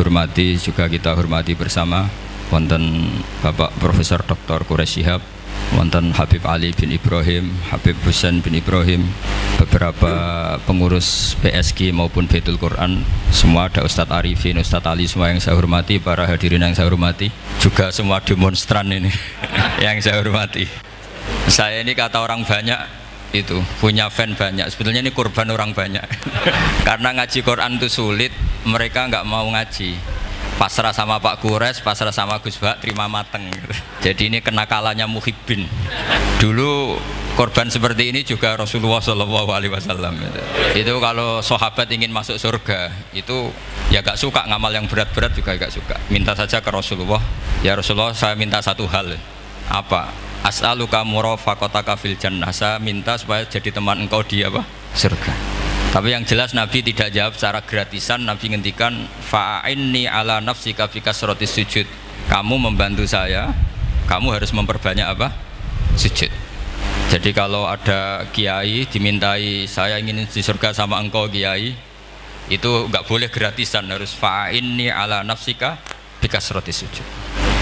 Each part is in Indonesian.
hormati juga kita hormati bersama wonten Bapak Profesor Dr. Quraish Shihab, wonten Habib Ali bin Ibrahim, Habib Husain bin Ibrahim, beberapa pengurus PSG maupun Baitul Quran, semua ada Ustadz Arifin, Ustadz Ali, semua yang saya hormati, para hadirin yang saya hormati, juga semua demonstran ini yang saya hormati. Saya ini kata orang banyak itu punya fan banyak, sebetulnya ini korban orang banyak karena ngaji Quran itu sulit, mereka nggak mau ngaji, pasrah sama Pak Quraish, pasrah sama Gus Bak, terima mateng gitu. Jadi ini kenakalannya muhibbin. Dulu korban seperti ini juga Rasulullah SAW itu kalau sahabat ingin masuk surga itu ya gak suka ngamal yang berat-berat, juga gak suka, minta saja ke Rasulullah, ya Rasulullah saya minta satu hal. Apa? As'aluka murafaqataka fil jannah, saya minta supaya jadi teman engkau di apa? Surga. Tapi yang jelas Nabi tidak jawab secara gratisan. Nabi ngendikan fa'inni ala nafsika fi kasratis sujud, kamu membantu saya, kamu harus memperbanyak apa? Sujud. Jadi kalau ada kiai dimintai saya ingin di surga sama engkau kiai, itu nggak boleh gratisan, harus fa'inni ala nafsika fi kasratis sujud.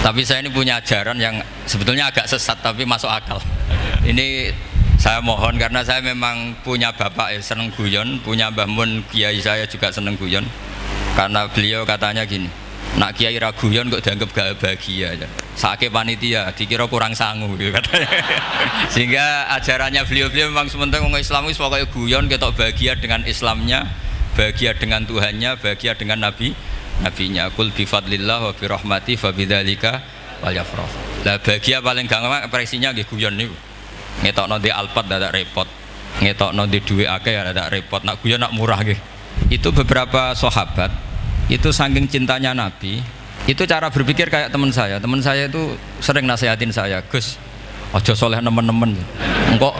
Tapi saya ini punya ajaran yang sebetulnya agak sesat tapi masuk akal. Ini saya mohon karena saya memang punya bapak seneng guyon, punya Mbah Mun kiai saya juga seneng guyon. Karena beliau katanya gini, nak kiai ra guyon kok dianggap gak bahagia aja. Sake panitia dikira kurang sangu gitu katanya. Sehingga ajarannya beliau memang sementara orang Islam wis pokoke guyon ketok bahagia dengan Islamnya, bahagia dengan Tuhannya, bahagia dengan nabinya. Qul bi fadlillah wa bi rahmati fa bidzalika walyafrah. Lah bahagia paling gampang ekspresinya nggih guyon niku. Ngetokno di Alphard dadak repot, ngetokno di duwe akeh dadak repot, nak guyon nak murah nggih. Itu beberapa sahabat itu saking cintanya Nabi, itu cara berpikir kayak teman saya itu sering nasihatin saya, Gus ojo soleh nemen-nemen, engkau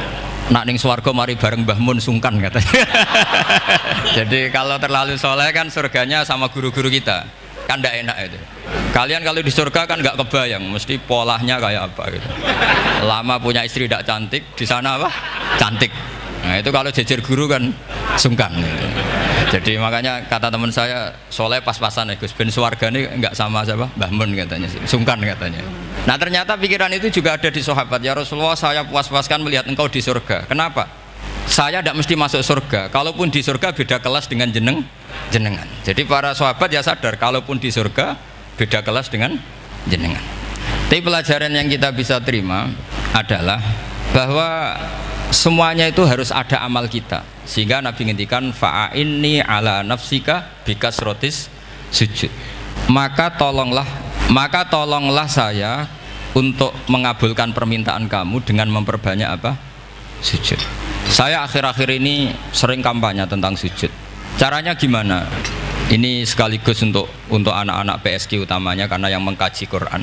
nak ning swarga mari bareng Mbah Mun sungkan katanya. Jadi kalau terlalu soleh kan surganya sama guru-guru kita kan ndak enak itu. Kalian kalau di surga kan nggak kebayang mesti polanya kayak apa gitu. Lama punya istri tidak cantik, di sana apa? Cantik. Nah itu kalau jejer guru kan sungkan gitu. Jadi makanya kata teman saya, soleh pas-pasan ya Gus, ben swarga ini nggak sama siapa? Mbah Mun katanya, sungkan katanya. Nah ternyata pikiran itu juga ada di sahabat. Ya Rasulullah, saya puas-puaskan melihat engkau di surga. Kenapa? Saya tidak mesti masuk surga. Kalaupun di surga beda kelas dengan jenengan. Jadi para sahabat ya sadar, kalaupun di surga beda kelas dengan jenengan. Tapi pelajaran yang kita bisa terima adalah bahwa semuanya itu harus ada amal kita, sehingga Nabi ngendikan fa'inni ala nafsika bikasrotis sujud, maka tolonglah saya untuk mengabulkan permintaan kamu dengan memperbanyak apa? Sujud. Saya akhir-akhir ini sering kampanye tentang sujud. Caranya gimana? Ini sekaligus untuk anak-anak PSG utamanya, karena yang mengkaji Quran.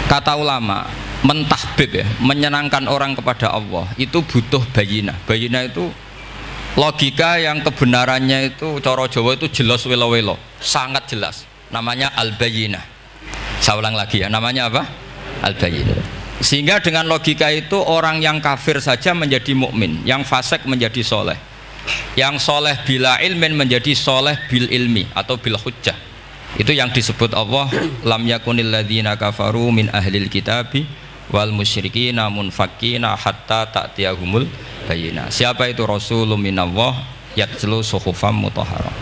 Kata ulama, mentahbib ya, menyenangkan orang kepada Allah itu butuh bayinah. Bayinah itu logika yang kebenarannya itu coro Jawa itu jelas welo-welo, sangat jelas. Namanya al-bayinah. Saya ulang lagi ya, namanya apa? Al-bayinah. Sehingga dengan logika itu orang yang kafir saja menjadi mukmin, yang fasik menjadi soleh, yang soleh bila ilmin menjadi soleh bil ilmi atau bil hujjah. Itu yang disebut Allah, lam yakunil ladzina kafaru min ahlil kitabi wal musyrikina munfakina hatta ta'tiyahumul bayyinah. Siapa itu? Rasulun minallah yatlu suhufam mutahharah.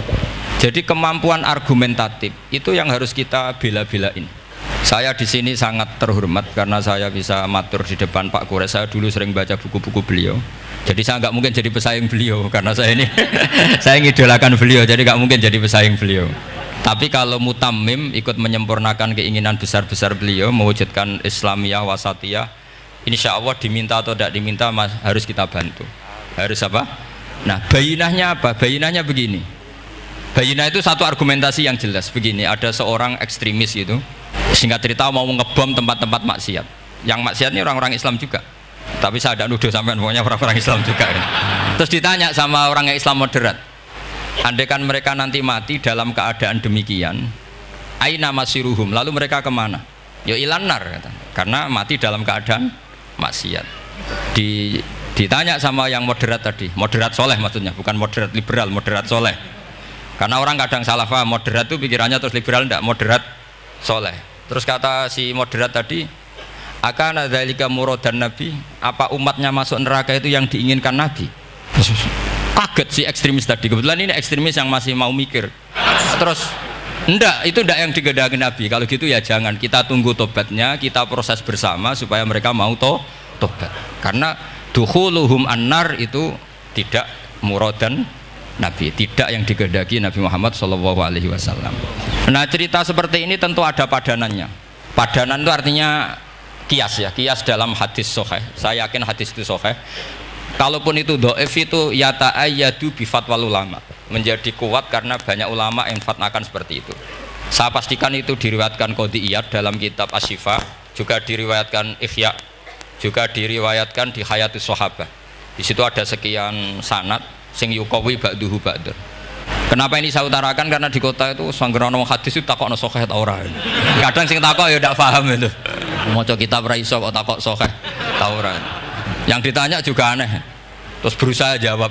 Jadi kemampuan argumentatif itu yang harus kita bela-belain. Saya di sini sangat terhormat karena saya bisa matur di depan Pak Quraish. Saya dulu sering baca buku-buku beliau. Jadi saya nggak mungkin jadi pesaing beliau karena saya ini saya ngidolakan beliau, jadi nggak mungkin jadi pesaing beliau. Tapi kalau mutammim ikut menyempurnakan keinginan besar-besar beliau mewujudkan Islamiyah wasatiyah, insya Allah diminta atau tidak diminta harus kita bantu. Harus apa? Nah bayinahnya apa? Bayinahnya begini. Bayinah itu satu argumentasi yang jelas begini. Ada seorang ekstremis itu, singkat cerita mau ngebom tempat-tempat maksiat. Yang maksiat ini orang-orang Islam juga. Tapi saya tidak nuduh sampean, pokoknya orang-orang Islam juga. Terus ditanya sama orang yang Islam moderat, andaikan mereka nanti mati dalam keadaan demikian, aina masiruhum, lalu mereka kemana? Ya ilanar, karena mati dalam keadaan maksiat. Ditanya sama yang moderat tadi, moderat soleh maksudnya, bukan moderat liberal, moderat soleh. Karena orang kadang salah paham, moderat itu pikirannya terus liberal, tidak moderat soleh. Terus kata si moderat tadi, akan ada lika muradan Nabi, apa umatnya masuk neraka itu yang diinginkan Nabi? Kaget si ekstremis tadi, kebetulan ini ekstremis yang masih mau mikir. Terus enggak, itu enggak yang digedaki Nabi. Kalau gitu ya jangan, kita tunggu tobatnya, kita proses bersama supaya mereka mau tobat. Karena dukhuluhum annar itu tidak muradan Nabi, tidak yang digedaki Nabi Muhammad SAW. Nah cerita seperti ini tentu ada padanannya. Padanan itu artinya kias ya, kias dalam hadis sahih. Saya yakin hadis itu sahih. Kalaupun itu dhaif itu yata'ayyadu bi fatwal ulama, menjadi kuat karena banyak ulama yang fatwakan seperti itu. Saya pastikan itu diriwayatkan Qadhi Iyad dalam kitab Asy-Syifa, juga diriwayatkan Ihya, juga diriwayatkan di Hayatus Sahabah. Di situ ada sekian sanad sing yuqawi ba'duhu ba'dur. Kenapa ini saya utarakan? Karena di kota itu sanggerono hadis itu takokno sahih ta ora. Kadang sing takok ya ndak paham itu. Maca kitab ra iso kok takok sahih ta ora. Yang ditanya juga aneh, terus berusaha jawab,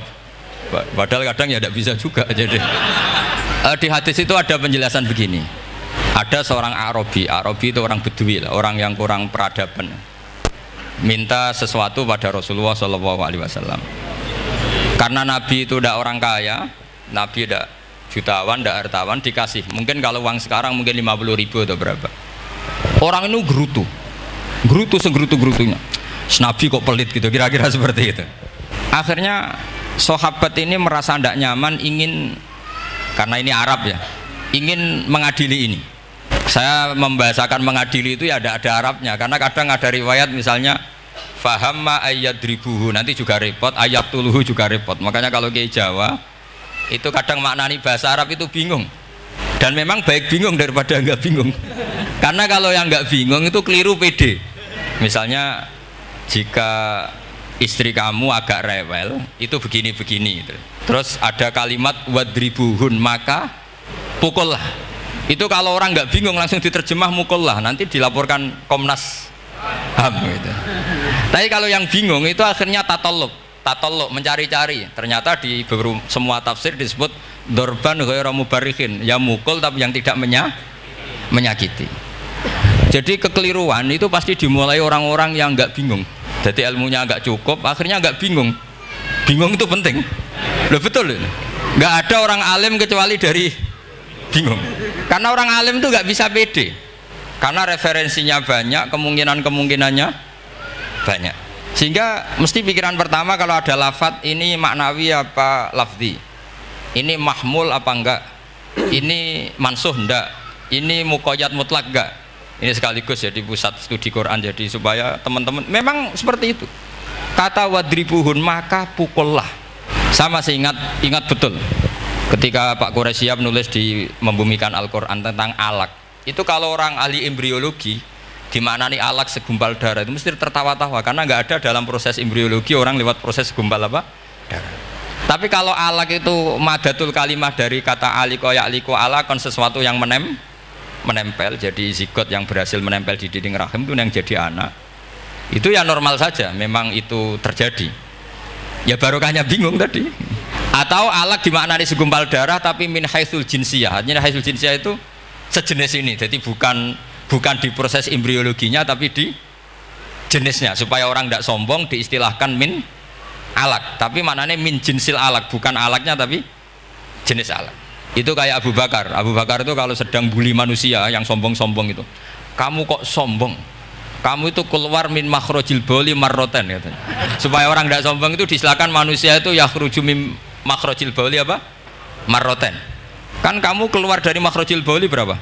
padahal kadang ya tidak bisa juga. Jadi di hadis itu ada penjelasan begini, ada seorang Arabi itu orang Bedui lah, orang yang kurang peradaban, minta sesuatu pada Rasulullah SAW. Karena Nabi itu tidak orang kaya, Nabi tidak jutawan, tidak hartawan, dikasih. Mungkin kalau uang sekarang mungkin 50.000 atau berapa. Orang itu gerutu segrutu-gerutunya. Nabi kok pelit gitu, kira-kira seperti itu. Akhirnya sahabat ini merasa tidak nyaman, ingin, karena ini Arab ya, ingin mengadili ini. Saya membahasakan mengadili itu ya ada Arabnya, karena kadang ada riwayat misalnya fahamma ayyadribuhu, nanti juga repot, ayat tuluhu juga repot. Makanya kalau ke Jawa itu kadang maknani bahasa Arab itu bingung, dan memang baik bingung daripada enggak bingung. Karena kalau yang enggak bingung itu keliru pede. Misalnya jika istri kamu agak rewel itu begini-begini gitu. Terus ada kalimat wadribuhun, maka pukullah. Itu kalau orang nggak bingung langsung diterjemah mukullah, nanti dilaporkan Komnas HAM gitu. Tapi kalau yang bingung itu akhirnya tatoluk mencari-cari. Ternyata di semua tafsir disebut dorban ghairu mubarrihin, ya mukul tapi yang tidak menyakiti. Jadi kekeliruan itu pasti dimulai orang-orang yang nggak bingung. Jadi ilmunya nggak cukup, akhirnya nggak bingung. Bingung itu penting. Loh betul loh. Nggak ada orang alim kecuali dari bingung. Karena orang alim itu nggak bisa pede. Karena referensinya banyak, kemungkinannya banyak. Sehingga mesti pikiran pertama kalau ada lafadz ini maknawi apa lafzi. Ini mahmul apa enggak? Ini mansuh enggak? Ini muqayyad mutlak enggak? Ini sekaligus jadi pusat studi Quran, jadi supaya teman-teman memang seperti itu. Kata wadribuhun, maka pukullah. Sama masih ingat betul ketika Pak Quraisy Shihab nulis di Membumikan Al-Quran tentang alak. Itu kalau orang ahli embriologi dimaknani alak segumpal darah itu mesti tertawa-tawa, karena nggak ada dalam proses embriologi orang lewat proses segumpal apa? Darah. Tapi kalau alak itu madatul kalimah dari kata aliko ya'liko, alakon sesuatu yang menempel, jadi zigot yang berhasil menempel di dinding rahim itu yang jadi anak. Itu ya normal saja, memang itu terjadi. Ya barokahnya bingung tadi. Atau alak dimaknani segumpal darah tapi min haitsul jinsiyah. Artinya haitsul jinsiyah itu sejenis ini. Jadi bukan di proses embriologinya tapi di jenisnya, supaya orang tidak sombong diistilahkan min alak. Tapi maknanya min jinsil alak, bukan alaknya tapi jenis alak. Itu kayak Abu Bakar itu kalau sedang bully manusia yang sombong-sombong itu, kamu kok sombong, kamu itu keluar min makhrajil bauli marroten katanya. Supaya orang tidak sombong itu disilakan manusia itu yakhruju min makhrajil bauli apa? Marroten. Kan kamu keluar dari makhrajil bauli berapa?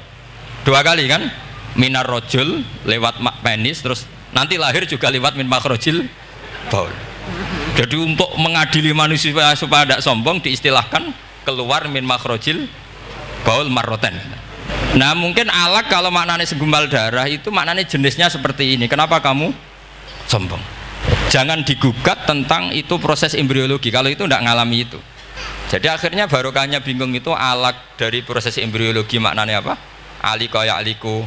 2 kali kan? Minar rojul lewat penis, terus nanti lahir juga lewat min makhrajil baul. Jadi untuk mengadili manusia supaya tidak sombong diistilahkan keluar min makhrajil baul marroten. Nah mungkin alak kalau maknanya segumpal darah itu maknanya jenisnya seperti ini. Kenapa kamu sombong? Jangan digugat tentang itu proses embriologi, kalau itu tidak ngalami itu. Jadi akhirnya barokahnya bingung itu alak dari proses embriologi maknanya apa? Aliko ya aliku,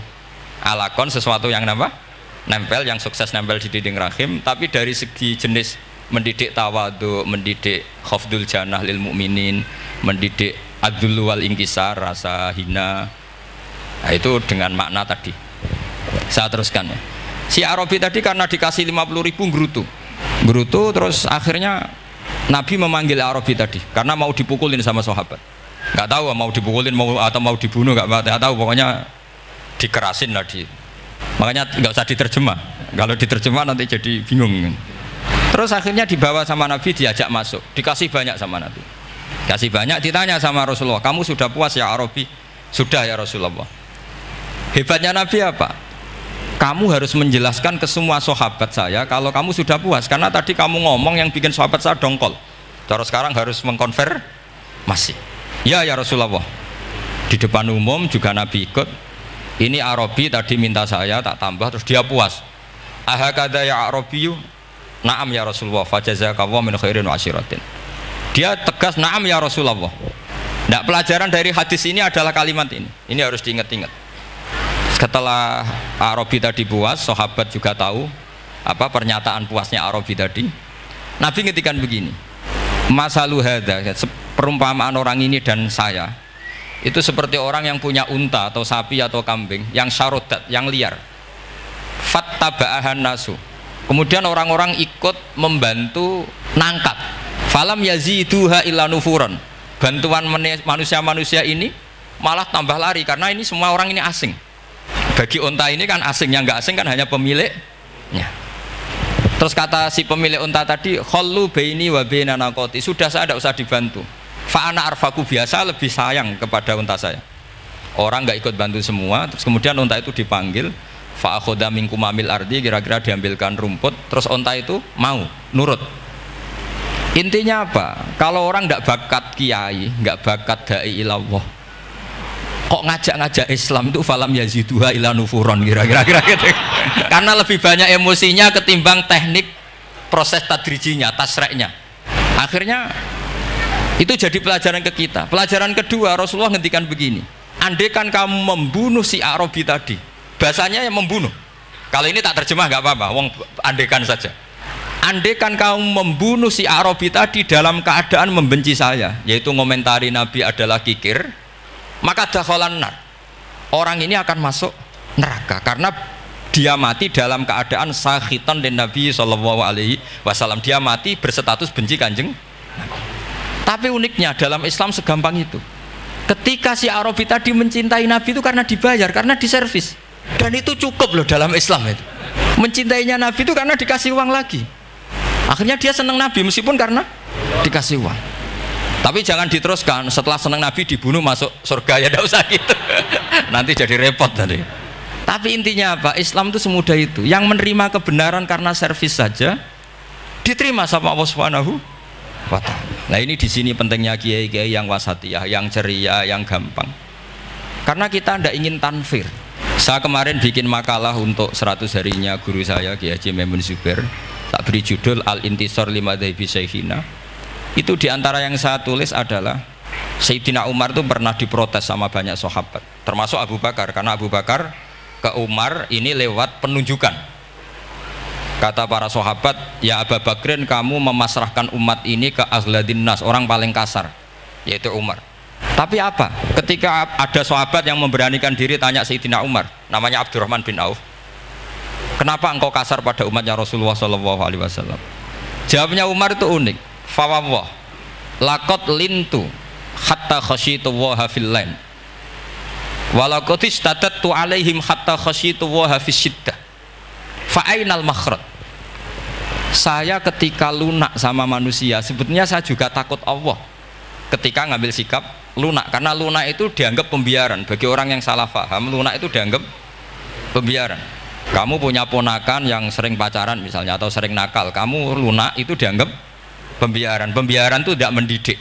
alakon sesuatu yang nempel, yang sukses nempel di dinding rahim. Tapi dari segi jenis mendidik tawadu, mendidik khafdul janah lil mukminin, mendidik adzullu wal ingkisar, rasa hina. Nah, itu dengan makna tadi. Saya teruskan ya. Si Arabi tadi karena dikasih 50.000 gerutu terus akhirnya Nabi memanggil Arabi tadi karena mau dipukulin sama sahabat. Nggak tahu mau dipukulin atau mau dibunuh, nggak tahu, pokoknya dikerasin tadi. Makanya nggak usah diterjemah. Kalau diterjemah nanti jadi bingung. Terus akhirnya dibawa sama Nabi, diajak masuk, dikasih banyak sama Nabi. Kasih banyak, ditanya sama Rasulullah, kamu sudah puas ya Arabi? Sudah ya Rasulullah. Hebatnya Nabi apa? Kamu harus menjelaskan ke semua sahabat saya kalau kamu sudah puas, karena tadi kamu ngomong yang bikin sahabat saya dongkol. Terus sekarang harus mengkonfirmasi. Ya Rasulullah. Di depan umum juga Nabi ikut. Ini Arabi tadi minta saya tak tambah, terus dia puas. Ahakada ya Arabiyu? Naam ya Rasulullah. Fajazakallahu min khairin wa asyiratin. Dia tegas naam ya Rasulullah. Nah, pelajaran dari hadis ini adalah kalimat ini. Ini harus diingat-ingat. Setelah Arabi tadi puas, sahabat juga tahu apa pernyataan puasnya Arabi tadi. Nabi ngetikan begini, masalu hadza, perumpamaan orang ini dan saya itu seperti orang yang punya unta atau sapi atau kambing yang syarodat, yang liar. Fattaba'ahan nasu, kemudian orang-orang ikut membantu nangkap. Falam yaziduha illa nufuran, bantuan manusia-manusia ini malah tambah lari karena ini semua orang ini asing. Bagi unta ini kan asing, yang nggak asing kan hanya pemiliknya. Terus kata si pemilik unta tadi, khallu baini wa baina naqati, sudah saya tidak usah dibantu. Fa ana arfaku, biasa lebih sayang kepada unta saya. Orang nggak ikut bantu semua, terus kemudian unta itu dipanggil, fa akhadha minkum amil ardi, kira-kira diambilkan rumput, terus unta itu mau nurut. Intinya apa? Kalau orang nggak bakat kiai, nggak bakat dai ilallah, kok ngajak-ngajak Islam itu falam yaziduha ila nufuron, kira-kira gitu. Karena lebih banyak emosinya ketimbang teknik proses tadrijinya, tasreknya. Akhirnya itu jadi pelajaran ke kita. Pelajaran kedua, Rasulullah ngendikan begini, andaikan kamu membunuh si Arabi tadi, bahasanya yang membunuh, kalau ini tak terjemah nggak apa-apa, wong andaikan saja. Andaikan kamu membunuh si Arabi tadi dalam keadaan membenci saya, yaitu ngomentari Nabi adalah kikir, maka dakhalan nar, orang ini akan masuk neraka karena dia mati dalam keadaan sakhitan dan Nabi sallallahu alaihi wasallam, dia mati berstatus benci kanjeng. Tapi uniknya dalam Islam segampang itu, ketika si Arabi tadi mencintai Nabi itu karena dibayar, karena diservis, dan itu cukup loh dalam Islam itu. Mencintainya Nabi itu karena dikasih uang lagi, akhirnya dia senang Nabi meskipun karena dikasih uang. Tapi jangan diteruskan setelah senang Nabi dibunuh masuk surga, ya tidak usah gitu. Nanti jadi repot tadi. Tapi intinya apa? Islam itu semudah itu. Yang menerima kebenaran karena servis saja diterima sama Allah Subhanahu wa ta'ala. Nah, ini di sini pentingnya kiai-kiai yang wasatiyah, yang ceria, yang gampang. Karena kita tidak ingin tanfir. Saya kemarin bikin makalah untuk 100 harinya guru saya Kiai Haji Maimun Zubair. Tak beri judul Al-Intisar Limadhabi Syekhina. Itu diantara yang saya tulis adalah Sayyidina Umar itu pernah diprotes sama banyak sahabat, termasuk Abu Bakar, karena Abu Bakar ke Umar ini lewat penunjukan. Kata para sahabat, ya Abu Bakrin, kamu memasrahkan umat ini ke aghladin nas, orang paling kasar, yaitu Umar. Tapi apa? Ketika ada sahabat yang memberanikan diri tanya Sayyidina Umar, namanya Abdurrahman bin Auf, kenapa engkau kasar pada umatnya Rasulullah SAW? Jawabnya Umar itu unik. Fawwah laqad lintu hatta khasyitu waha fil lain walaqad istatatu alaihim hatta khasyitu waha fis syiddah fa ainal makhraj. Saya ketika lunak sama manusia sebetulnya saya juga takut Allah ketika ngambil sikap lunak, karena lunak itu dianggap pembiaran. Bagi orang yang salah paham, lunak itu dianggap pembiaran. Kamu punya ponakan yang sering pacaran misalnya atau sering nakal, kamu lunak itu dianggap pembiaran. Pembiaran itu tidak mendidik.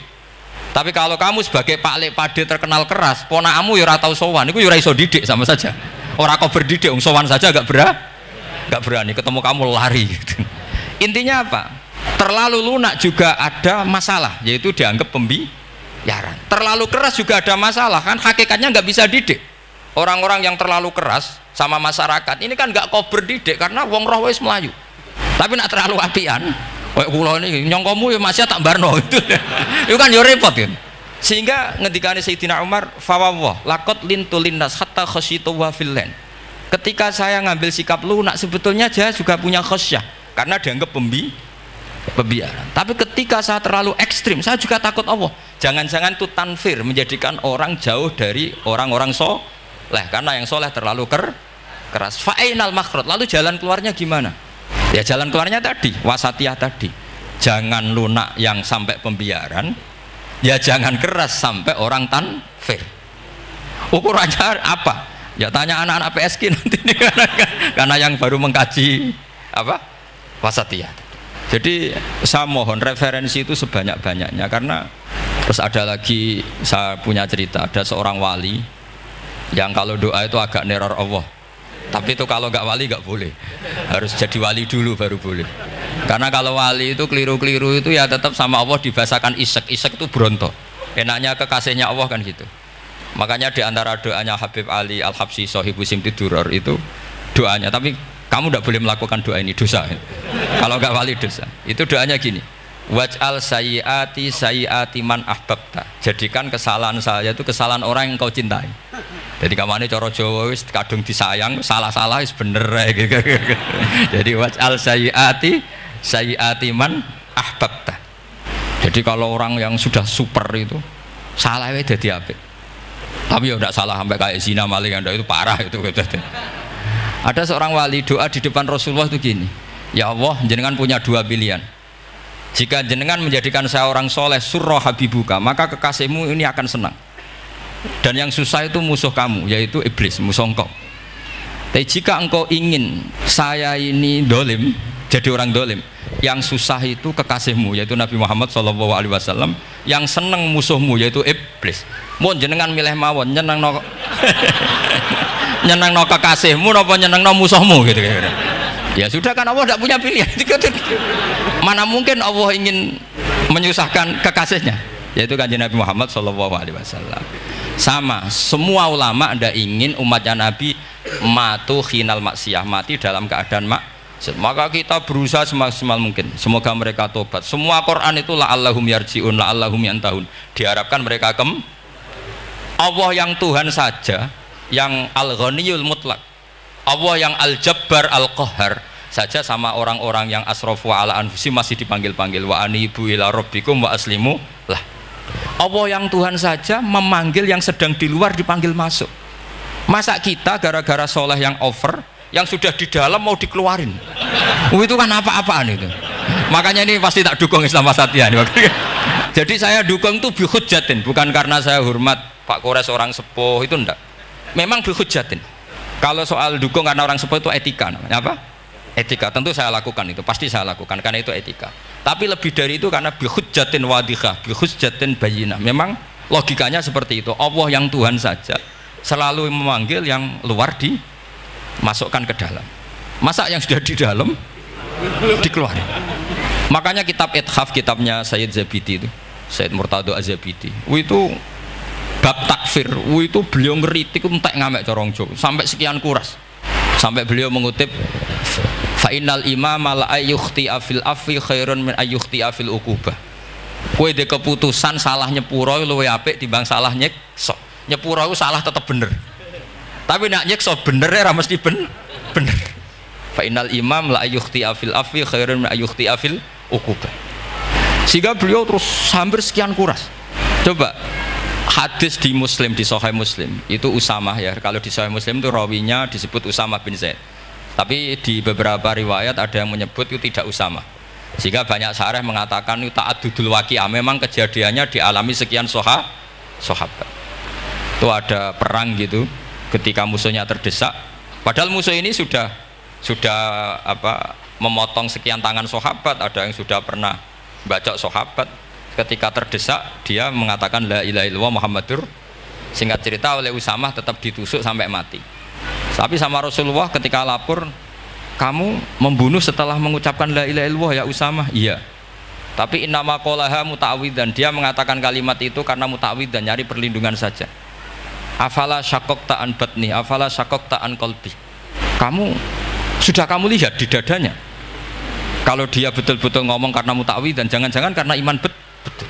Tapi kalau kamu sebagai Pak Lek Pade terkenal keras, ponakamu ya ora tau sowan, itu ya ora iso didik sama saja. Ora kok berdidik, sowan saja gak berani, ketemu kamu lari gitu. Intinya apa? Terlalu lunak juga ada masalah, yaitu dianggap pembiaran. Terlalu keras juga ada masalah, kan hakikatnya nggak bisa didik. Orang-orang yang terlalu keras sama masyarakat ini kan nggak kok berdidik karena wong roh wis melayu. Tapi nak terlalu apian, kayak kula ini nyongkomu ya masih tak barno itu. Itu kan ya repot kan. Sehingga ngendikane Sayyidina Umar, fawwah laqad lintu linnas hatta khasyitu wa fillan. Ketika saya ngambil sikap lunak, sebetulnya saya juga punya khasyah karena dianggap pembiaran. Tapi ketika saya terlalu ekstrim, saya juga takut Allah. Jangan-jangan itu tanfir, menjadikan orang jauh dari orang-orang soleh, karena yang soleh terlalu keras. Fa'inal makhraj, lalu jalan keluarnya gimana? Ya jalan keluarnya tadi, wasatiyah tadi. Jangan lunak yang sampai pembiaran, ya jangan keras sampai orang tanfir. Ukurannya apa? Ya tanya anak-anak PSG nanti nih, karena yang baru mengkaji apa wasatiyah. Jadi saya mohon referensi itu sebanyak-banyaknya, karena terus ada lagi saya punya cerita, ada seorang wali yang kalau doa itu agak neror Allah, tapi itu kalau nggak wali nggak boleh, harus jadi wali dulu baru boleh. Karena kalau wali itu keliru-keliru itu ya tetap sama Allah dibahasakan isek itu bronto, enaknya kekasihnya Allah kan gitu. Makanya di antara doanya Habib Ali Al-Habsyi Shahibu Simti Duror itu doanya, tapi kamu tidak boleh melakukan doa ini, dosa. Kalau nggak wali dosa. Itu doanya gini, waj'al sayyiati man ahbabta. Jadikan kesalahan saya itu kesalahan orang yang kau cintai. Jadi kamane cara Jawa wis kadung disayang, salah-salah wis bener gitu. Jadi waj'al sayyiati man ahbabta. Jadi kalau orang yang sudah super itu salahnya jadi apik. Tapi ya tidak salah sampai kayak zina maling, itu parah itu. Ada seorang wali doa di depan Rasulullah itu gini, ya Allah, jenengan punya dua pilihan. Jika jenengan menjadikan saya orang soleh, surra habibuka, maka kekasihmu ini akan senang. Dan yang susah itu musuh kamu, yaitu iblis, musuh engkau. Tapi jika engkau ingin saya ini dolim, jadi orang dolim, yang susah itu kekasihmu, yaitu Nabi Muhammad SAW, yang senang musuhmu, yaitu iblis. Mohon jenengan milih mawon, nyenang no kekasihmu apa nyenang no musuhmu gitu. Ya sudah kan, Allah tidak punya pilihan. Mana mungkin Allah ingin menyusahkan kekasihnya, yaitu kanjeng Nabi Muhammad SAW. Sama, semua ulama tidak ingin umatnya Nabi matu khinal maksiyah, mati dalam keadaan maksiat. Maka kita berusaha semaksimal mungkin, semoga mereka tobat. Semua Quran itu la'allahum yarji'un, la'allahum yantahun, diharapkan mereka Allah yang Tuhan saja, yang Al-Ghaniyul Mutlaq, Allah yang Al-Jabbar Al-Qahhar saja, sama orang-orang yang asrafu ala anfusi masih dipanggil-panggil wa anibu ila rabbikum wa aslimu lah. Allah yang Tuhan saja memanggil yang sedang di luar dipanggil masuk. Masa kita gara-gara soleh yang over, yang sudah di dalam mau dikeluarin? Itu kan apa-apaan itu. Makanya ini pasti tak dukung Islam Wasatiyah. Jadi saya dukung itu bihujjatin, bukan karena saya hormat Pak Kores orang sepuh, itu enggak. Memang bihujjatin. Kalau soal dukung karena orang sepuh itu etika namanya. Apa? Etika. Tentu saya lakukan itu, pasti saya lakukan karena itu etika. Tapi lebih dari itu karena bihujjatin wadihah, bihujjatin bayyinah. Memang logikanya seperti itu. Allah yang Tuhan saja selalu memanggil yang luar dimasukkan ke dalam. Masa yang sudah di dalam dikeluarin? Makanya kitab Ithaf, kitabnya Sayyid Zabidi itu, Sayyid Murtado Az-Zabidi, itu bab takfir, itu beliau ngeritik entek ngamek corong Jawa sampai sekian kuras, sampai beliau mengutip fa innal imama la ayyukhti afil afi khairun min ayyukhti afil uqubah. Kowe de keputusan salah nyepuro luwih apik timbang salah nyekso. Nyepuro salah tetap bener, tapi nak nyekso bener ora mesti bener. Fa innal imam la ayyukhti afil afi khairun min ayyukhti afil uqubah. Sehingga beliau terus hampir sekian kuras. Coba hadis di Muslim, di Sahih Muslim itu Usamah ya. Kalau di Sahih Muslim itu rawinya disebut Usamah bin Zaid, tapi di beberapa riwayat ada yang menyebut itu tidak Usamah. Sehingga banyak syarah mengatakan itu ta'addudul waqi'ah, memang kejadiannya dialami sekian sahabat. Itu ada perang gitu, ketika musuhnya terdesak, padahal musuh ini sudah memotong sekian tangan sahabat, ada yang sudah pernah bacok sahabat. Ketika terdesak dia mengatakan la ilaha illallah Muhammadur. Singkat cerita oleh Usamah tetap ditusuk sampai mati. Tapi sama Rasulullah ketika lapor, kamu membunuh setelah mengucapkan la ilaha illallah ya Usamah? Iya. Tapi innama qolaha muta'awidan, dia mengatakan kalimat itu karena muta'awidan, nyari perlindungan saja. Afala syaqaqta an batni, afala syaqaqta an qalbi. Sudah kamu lihat di dadanya, kalau dia betul-betul ngomong karena muta'awidan, jangan-jangan karena iman betul.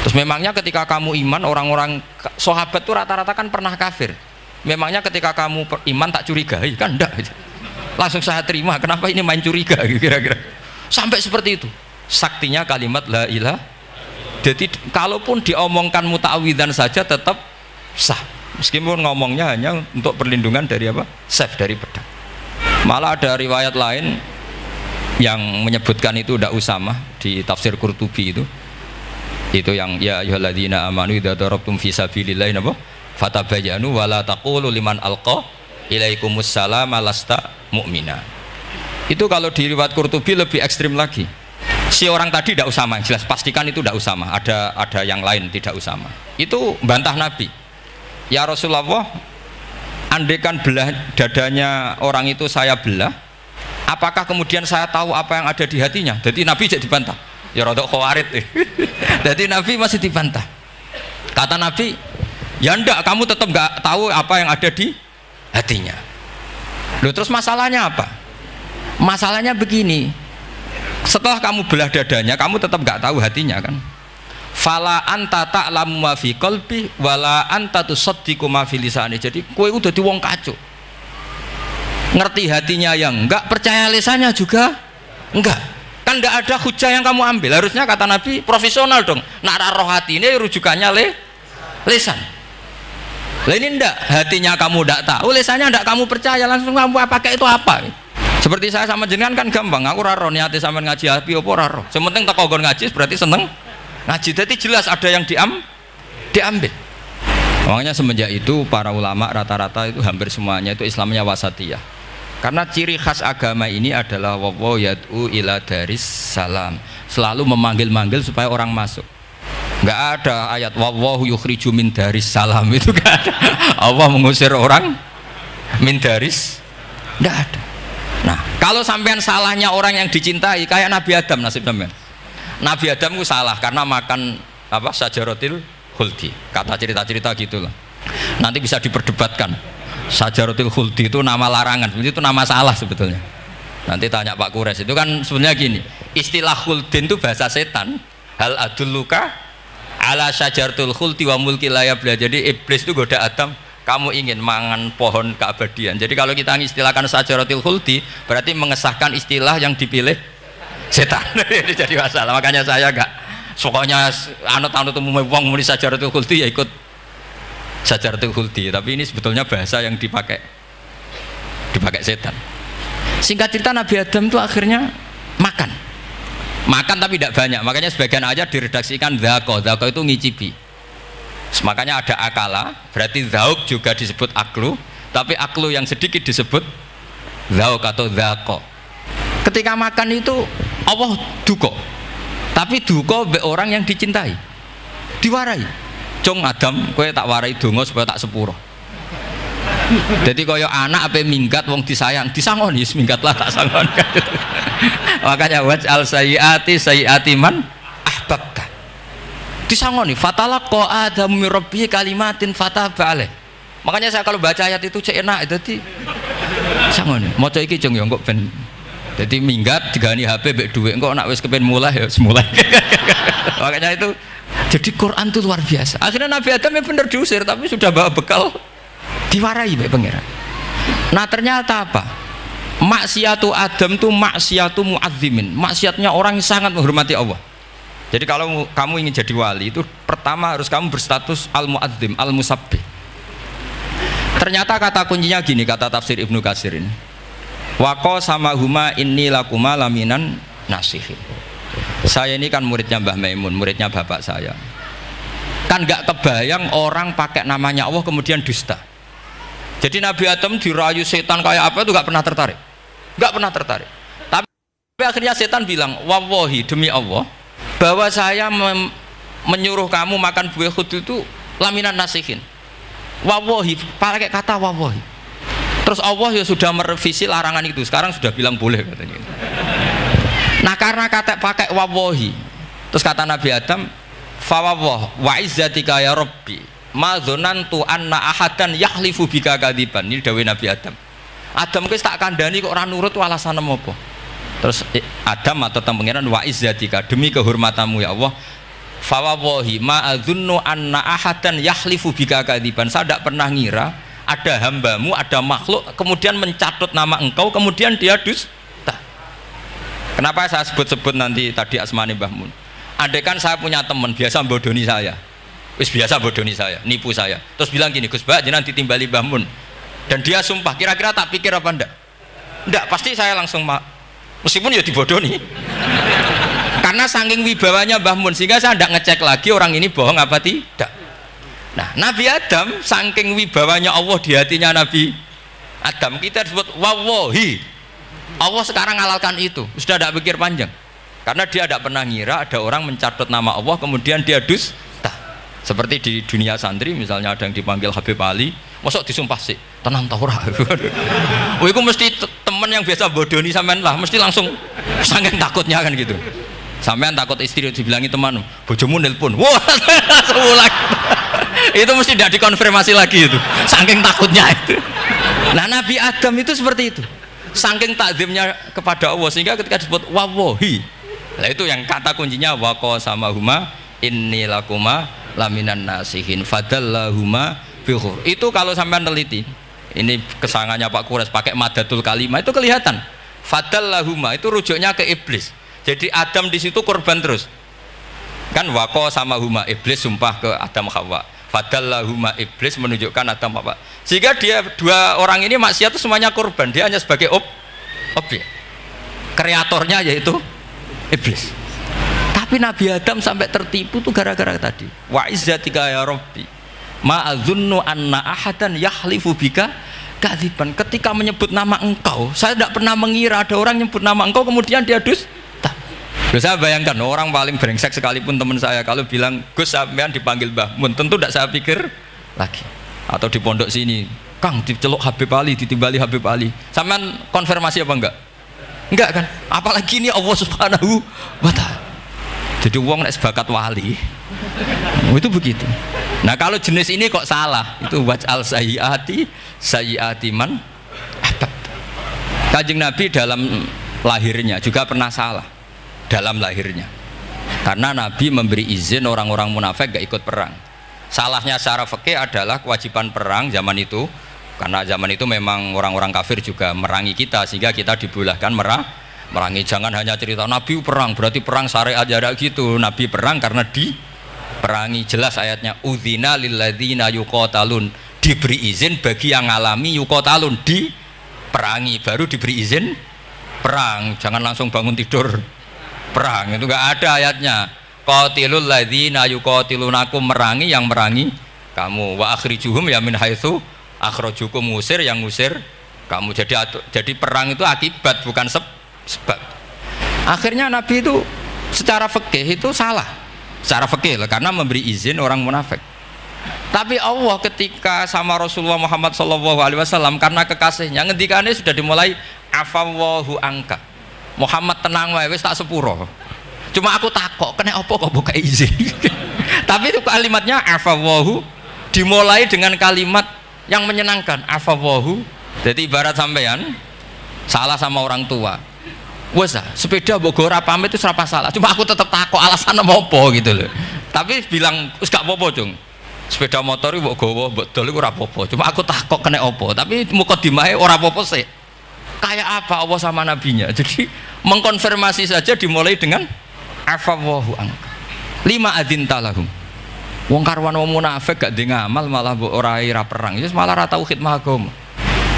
Terus memangnya ketika kamu iman, orang-orang sahabat tuh rata-rata kan pernah kafir. Memangnya ketika kamu iman tak curigai kan enggak gitu. Langsung saya terima, kenapa ini main curiga kira-kira. Sampai seperti itu saktinya kalimat la ilaha. Jadi kalaupun diomongkan muta'awidzan saja tetap sah, meskipun ngomongnya hanya untuk perlindungan dari apa? Safe, dari pedang. Malah ada riwayat lain yang menyebutkan itu tidak Usamah di tafsir Qurtubi itu yang ya ayyuhalladzina amanu idza darabtum fi sabilillahi napa fatabayyanu wala taqulu liman alqa ilaikumus salam lasta mu'mina. Itu kalau di riwayat Qurtubi lebih ekstrim lagi. Si orang tadi tidak Usamah, jelas pastikan itu tidak Usamah, ada yang lain tidak Usamah. Itu bantah Nabi. Ya Rasulullah, andaikan belah dadanya orang itu saya belah, apakah kemudian saya tahu apa yang ada di hatinya? Jadi Nabi jadi dibantah. Ya rodok khawarid. Jadi Nabi masih dibantah. Kata Nabi, ya enggak, kamu tetap enggak tahu apa yang ada di hatinya. Loh, terus masalahnya apa? Masalahnya begini, setelah kamu belah dadanya, kamu tetap enggak tahu hatinya kan? Fala anta ta'lamu ma fi qalbi wala anta tusaddiqu ma fi lisani. Jadi kowe udah di wong kacau. Ngerti hatinya yang enggak, percaya lisannya juga enggak. Kan enggak ada hujah yang kamu ambil. Harusnya kata Nabi profesional dong. Nak roh hati ini rujukannya lisan. Lah ini enggak, hatinya kamu enggak tahu, lisannya enggak kamu percaya, langsung kamu pakai itu apa? Seperti saya sama jenengan kan gampang. Aku raro niate sampean ngaji api apa raro. Sementing teko nggon ngaji berarti seneng ngaji. Jadi jelas ada yang diambil. Makanya semenjak itu para ulama rata-rata itu hampir semuanya itu Islamnya wasatiyah. Karena ciri khas agama ini adalah wallahu yad'u ila daris salam. Selalu memanggil-manggil supaya orang masuk. Enggak ada ayat wallahu yukhriju min daris salam, itu enggak ada. Allah mengusir orang min daris, enggak ada. Nah, kalau sampean salahnya orang yang dicintai kayak Nabi Adam nasib sampean. Nabi Adam itu salah karena makan apa sajaratil khuldi. Kata cerita-cerita gitulah. Nanti bisa diperdebatkan. Sajaratil khuldi itu nama larangan, itu nama salah sebetulnya. Nanti tanya Pak Kures, itu kan sebenarnya gini. Istilah khuldin itu bahasa setan. Hal adulluka ala sajaratul khuldi wa mulki la yabla. Jadi iblis itu goda Adam, kamu ingin mangan pohon keabadian. Jadi kalau kita mengistilahkan sajaratil khuldi berarti mengesahkan istilah yang dipilih setan. Jadi masalah. Makanya saya enggak pokoknya anut-anut umum wong muni sajaratul khuldi ya ikut sajaratul khuldi, tapi ini sebetulnya bahasa yang dipakai setan. Singkat cerita Nabi Adam itu akhirnya makan tapi tidak banyak, makanya sebagian ayat diredaksikan dzaqo itu ngicipi. Makanya ada akala, berarti dzauk juga disebut aklu, tapi aklu yang sedikit disebut dzauk atau dzaqo. Ketika makan itu Allah duko, tapi duko be orang yang dicintai, diwarai. Cung Adam, kowe tak warai donga supaya tak sepuro. Jadi kaya anak apa minggat wong disayang, disangoni minggatlah tak sangon. Makanya waj'al sayyiati man ahbabta. Disangoni fatalaqa Adamu min rabbi kalimatin fataba alaih. Makanya saya kalau baca ayat itu cek enak, jadi sangoni. Maca iki cung yo kok ben jadi minggat digani HP mbek dhuwit engko nek wis kepen mulai ya semulai. Makanya itu jadi Quran itu luar biasa. Akhirnya Nabi Adam yang benar diusir tapi sudah bawa bekal diwarai mbek pangeran. Nah ternyata apa? Maksiatu Adam itu maksiatu muazzimin. Maksiatnya orang yang sangat menghormati Allah. Jadi kalau kamu ingin jadi wali itu pertama harus kamu berstatus al-muazzim, al-musabbih. Ternyata kata kuncinya gini, kata tafsir Ibnu Katsir ini. Waqo sama huma inni lakuma laminan nasihin. Saya ini kan muridnya Mbah Maimun, muridnya bapak saya. Kan nggak kebayang orang pakai namanya Allah kemudian dusta. Jadi Nabi Adam dirayu setan kayak apa itu nggak pernah tertarik, nggak pernah tertarik. Tapi akhirnya setan bilang, wallahi demi Allah, bahwa saya menyuruh kamu makan buah khut itu laminan nasihin. Wallahi, pakai kata wallahi. Terus Allah ya sudah merevisi larangan itu, sekarang sudah bilang boleh katanya. Nah karena kata pakai wawahi, terus kata Nabi Adam, fawawah wa izzatika ya Rabbi ma dzanantu anna ahadan yahlifu bika kadziban. Ini dawuh Nabi Adam. Adam wis tak kandhani kok ora nurut alasan apa? Terus Adam atau pangeran wa izzatika demi kehormatanmu ya Allah, Fawawahi ma'adzunnu anna ahadan yahlifu bika kadziban. Saya tidak pernah ngira ada hambamu, ada makhluk kemudian mencatut nama engkau kemudian dia dusta. Kenapa saya sebut-sebut nanti tadi asmane Mbah Mun? Andaikan saya punya teman biasa bodoni saya, biasa bodoni saya, nipu saya, terus bilang gini, Gus Bah jenengan ditimbali Mbah Mun, dan dia sumpah, kira-kira tak pikir apa ndak? Ndak, pasti saya langsung meskipun ya dibodoni. Karena saking wibawanya Mbah Mun sehingga saya tidak ngecek lagi orang ini bohong apa tidak. Nah, Nabi Adam saking wibawanya Allah di hatinya Nabi Adam, kita disebut wawahi. Allah sekarang halalkan itu, sudah tidak pikir panjang. Karena dia tidak pernah ngira ada orang mencatut nama Allah kemudian dia dusta. Seperti di dunia santri misalnya ada yang dipanggil Habib Ali, mosok disumpah sih, tenang tau ora. Oh, itu mesti teman yang biasa bodoni sampean lah, mesti langsung saking takutnya kan gitu. Sampean takut istri dibilangi teman, bojomu nelpon, wah langsung ulang. Itu mesti tidak dikonfirmasi lagi itu, saking takutnya itu. Nah, Nabi Adam itu seperti itu, saking takzimnya kepada Allah sehingga ketika disebut wawahi, nah itu yang kata kuncinya waqo sama huma inni lakuma laminan nasihin fadallahuma bihur. Itu kalau sampean teliti, ini kesangannya Pak Kures pakai madatul kalimah itu kelihatan. Fadallahuma itu rujuknya ke iblis. Jadi Adam di situ korban terus. Kan waqo sama huma, iblis sumpah ke Adam Hawa. Fadallahuma, iblis menunjukkan Adam Hawa. Sehingga dia dua orang ini maksiat itu semuanya korban. Dia hanya sebagai objek. Kreatornya yaitu iblis. Tapi Nabi Adam sampai tertipu tuh gara-gara tadi. Wa izzatika ya Rabbi ma adzunnu anna ahadan yahlifu bika kadziban. Ketika menyebut nama engkau, saya tidak pernah mengira ada orang nyebut nama engkau kemudian dia dusta. Saya bayangkan orang paling brengsek sekalipun teman saya kalau bilang Gus sampean dipanggil Mbah Mun, tentu tidak saya pikir lagi. Atau di pondok sini, Kang diceluk Habib Ali, ditimbali Habib Ali. Sampean konfirmasi apa enggak? Enggak kan? Apalagi ini Allah Subhanahu wa Ta'ala. Jadi uang nek sebakat wali. Itu begitu. Nah, kalau jenis ini kok salah, itu waj'al sayyiati man ahbab. Kanjeng Nabi dalam lahirnya juga pernah salah. Dalam lahirnya, karena Nabi memberi izin orang-orang munafik gak ikut perang. Salahnya secara fikih adalah kewajiban perang zaman itu, karena zaman itu memang orang-orang kafir juga merangi kita sehingga kita dibolehkan merangi. Jangan hanya cerita Nabi perang berarti perang syariat ada gitu. Nabi perang karena diperangi. Jelas ayatnya udzina lilladzina yuqatalun, diberi izin bagi yang ngalami yuqatalun, diperangi baru diberi izin perang. Jangan langsung bangun tidur perang, itu enggak ada ayatnya. Qatilul ladzina yuqatilunakum, merangi yang merangi kamu. Wa akhrijuhum ya min haitsu akhrajukum, ngusir yang ngusir kamu. Jadi perang itu akibat bukan sebab. Akhirnya Nabi itu secara fikih itu salah. Secara fikih karena memberi izin orang munafik. Tapi Allah ketika sama Rasulullah Muhammad SAW karena kekasihnya ngendikane sudah dimulai afawwahu angka. Muhammad tenang wae wis tak sepuro. Cuma aku takok kena apa kok buka izin. Tapi itu kalimatnya afawahu dimulai dengan kalimat yang menyenangkan, afawahu. Jadi ibarat sampean salah sama orang tua. Wes sepeda mbok ora pamit itu ora salah. Cuma aku tetap takok alasan apa gitu loh. Tapi bilang wis gak apa-apa, Jung. Sepeda motor iki mbok gowo, mbok dol iku ora apa-apa. Cuma aku takok kena apa. Tapi mukadimahe ora apa-apa sih. Kayak apa Allah sama nabinya. Jadi mengkonfirmasi saja dimulai dengan afawahu angka. Lima adzinta lahum. Wong karwan wong munafik gak ndek ngamal malah mbok ora perang. Wis malah ora tau khidmah agama.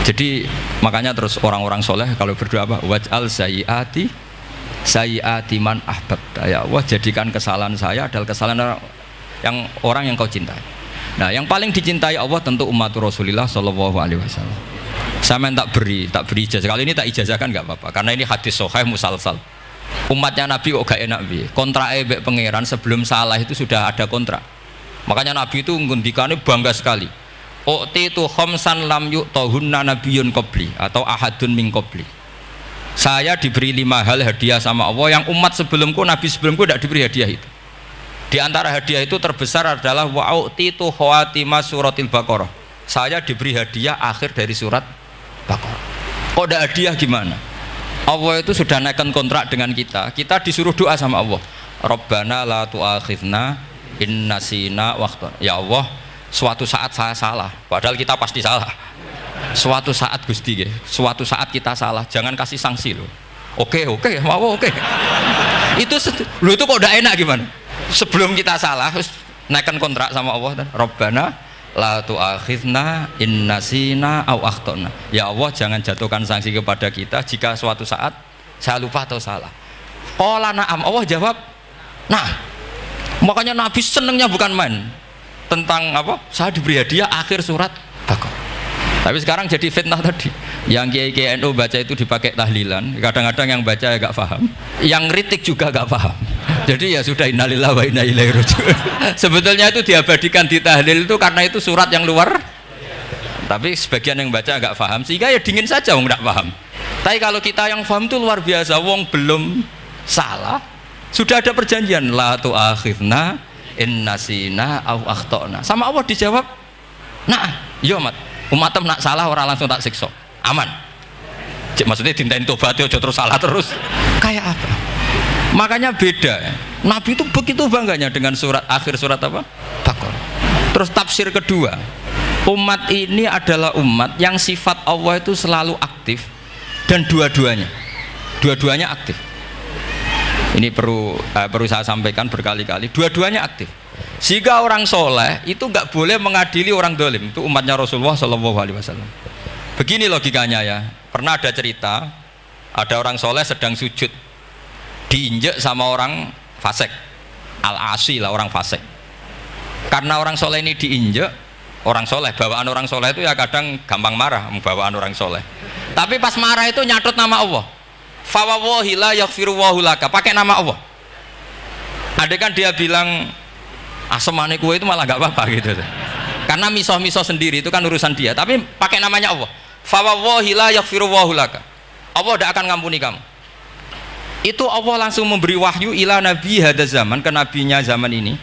Jadi makanya terus orang-orang soleh kalau berdoa apa? Waj'al sayyiati man ahbab. Ya Allah, jadikan kesalahan saya adalah kesalahan orang yang kau cintai. Nah, yang paling dicintai Allah tentu umat Rasulullah sallallahu alaihi wasallam. Saya tak beri ijazah. Kali ini tak ijazahkan nggak apa-apa karena ini hadis sahih musalsal. Umatnya Nabi kok gak enak bi. Kontrak mbek pangeran sebelum salah itu sudah ada kontrak. Makanya Nabi itu ngendikane bangga sekali. U'titu khamsan lam yu'tahunna nabiyyun qabli atau ahadun min qabli. Saya diberi 5 hal hadiah sama Allah yang umat sebelumku, nabi sebelumku tidak diberi hadiah itu. Di antara hadiah itu terbesar adalah wa'u'titu khawatima suratil Baqarah. Saya diberi hadiah akhir dari surat Baqarah. Kok ada hadiah gimana? Allah itu sudah naikkan kontrak dengan kita. Kita disuruh doa sama Allah. Rabbana la tu'akhidna in nasina waktu. Ya Allah, suatu saat saya salah, padahal kita pasti salah. Suatu saat Gusti, suatu saat kita salah, jangan kasih sanksi loh. Oke, mau oke. Itu lu itu kok udah enak gimana? Sebelum kita salah, terus naikkan kontrak sama Allah. Rabbana la tu'akhidna in nasina aw akhtana. Ya Allah, jangan jatuhkan sanksi kepada kita jika suatu saat saya lupa atau salah. Qala na'am, Allah jawab, nah. Makanya Nabi senengnya bukan main tentang apa? Saya diberi hadiah akhir surat Baqarah. Tapi sekarang jadi fitnah tadi. Yang kiai NU baca itu dipakai tahlilan. Kadang-kadang yang baca ya gak paham. Yang kritik juga gak paham. Jadi ya sudah, innalillahi wa inna ilaihi raji'un. Sebetulnya itu diabadikan di tahlil itu karena itu surat yang luar. Tapi sebagian yang baca gak paham, sehingga ya dingin saja wong gak paham. Tapi kalau kita yang paham itu luar biasa. Wong belum salah, sudah ada perjanjian la tu'akhidna in nasina aw akhtana. Sama Allah dijawab, nah, yo umatem nak salah orang langsung tak siksa. Aman. Maksudnya dintain tobat aja terus salah terus. Kayak apa? Makanya beda. Nabi itu begitu bangganya dengan surat akhir surat apa? Baqarah. Terus tafsir kedua, umat ini adalah umat yang sifat Allah itu selalu aktif dan dua-duanya aktif. Ini perlu saya sampaikan berkali-kali, dua-duanya aktif. Jika orang soleh itu nggak boleh mengadili orang dolim, itu umatnya Rasulullah SAW. Begini logikanya ya. Pernah ada cerita, ada orang soleh sedang sujud, diinjek sama orang fasik, al-asi lah orang fasik. Karena orang soleh ini diinjek, orang soleh, bawaan orang soleh itu ya kadang gampang marah, bawaan orang soleh. Tapi pas marah itu nyatut nama Allah. Fawawahi la yaghfirullahu laka, pakai nama Allah. Ada kan dia bilang asemane kue itu malah gak apa-apa gitu. Karena misoh-misoh sendiri itu kan urusan dia, tapi pakai namanya Allah. Fawawahi la yaghfirullahu laka, Allah tidak akan ngampuni kamu. Itu Allah langsung memberi wahyu ila nabi hada zaman, ke nabinya zaman ini.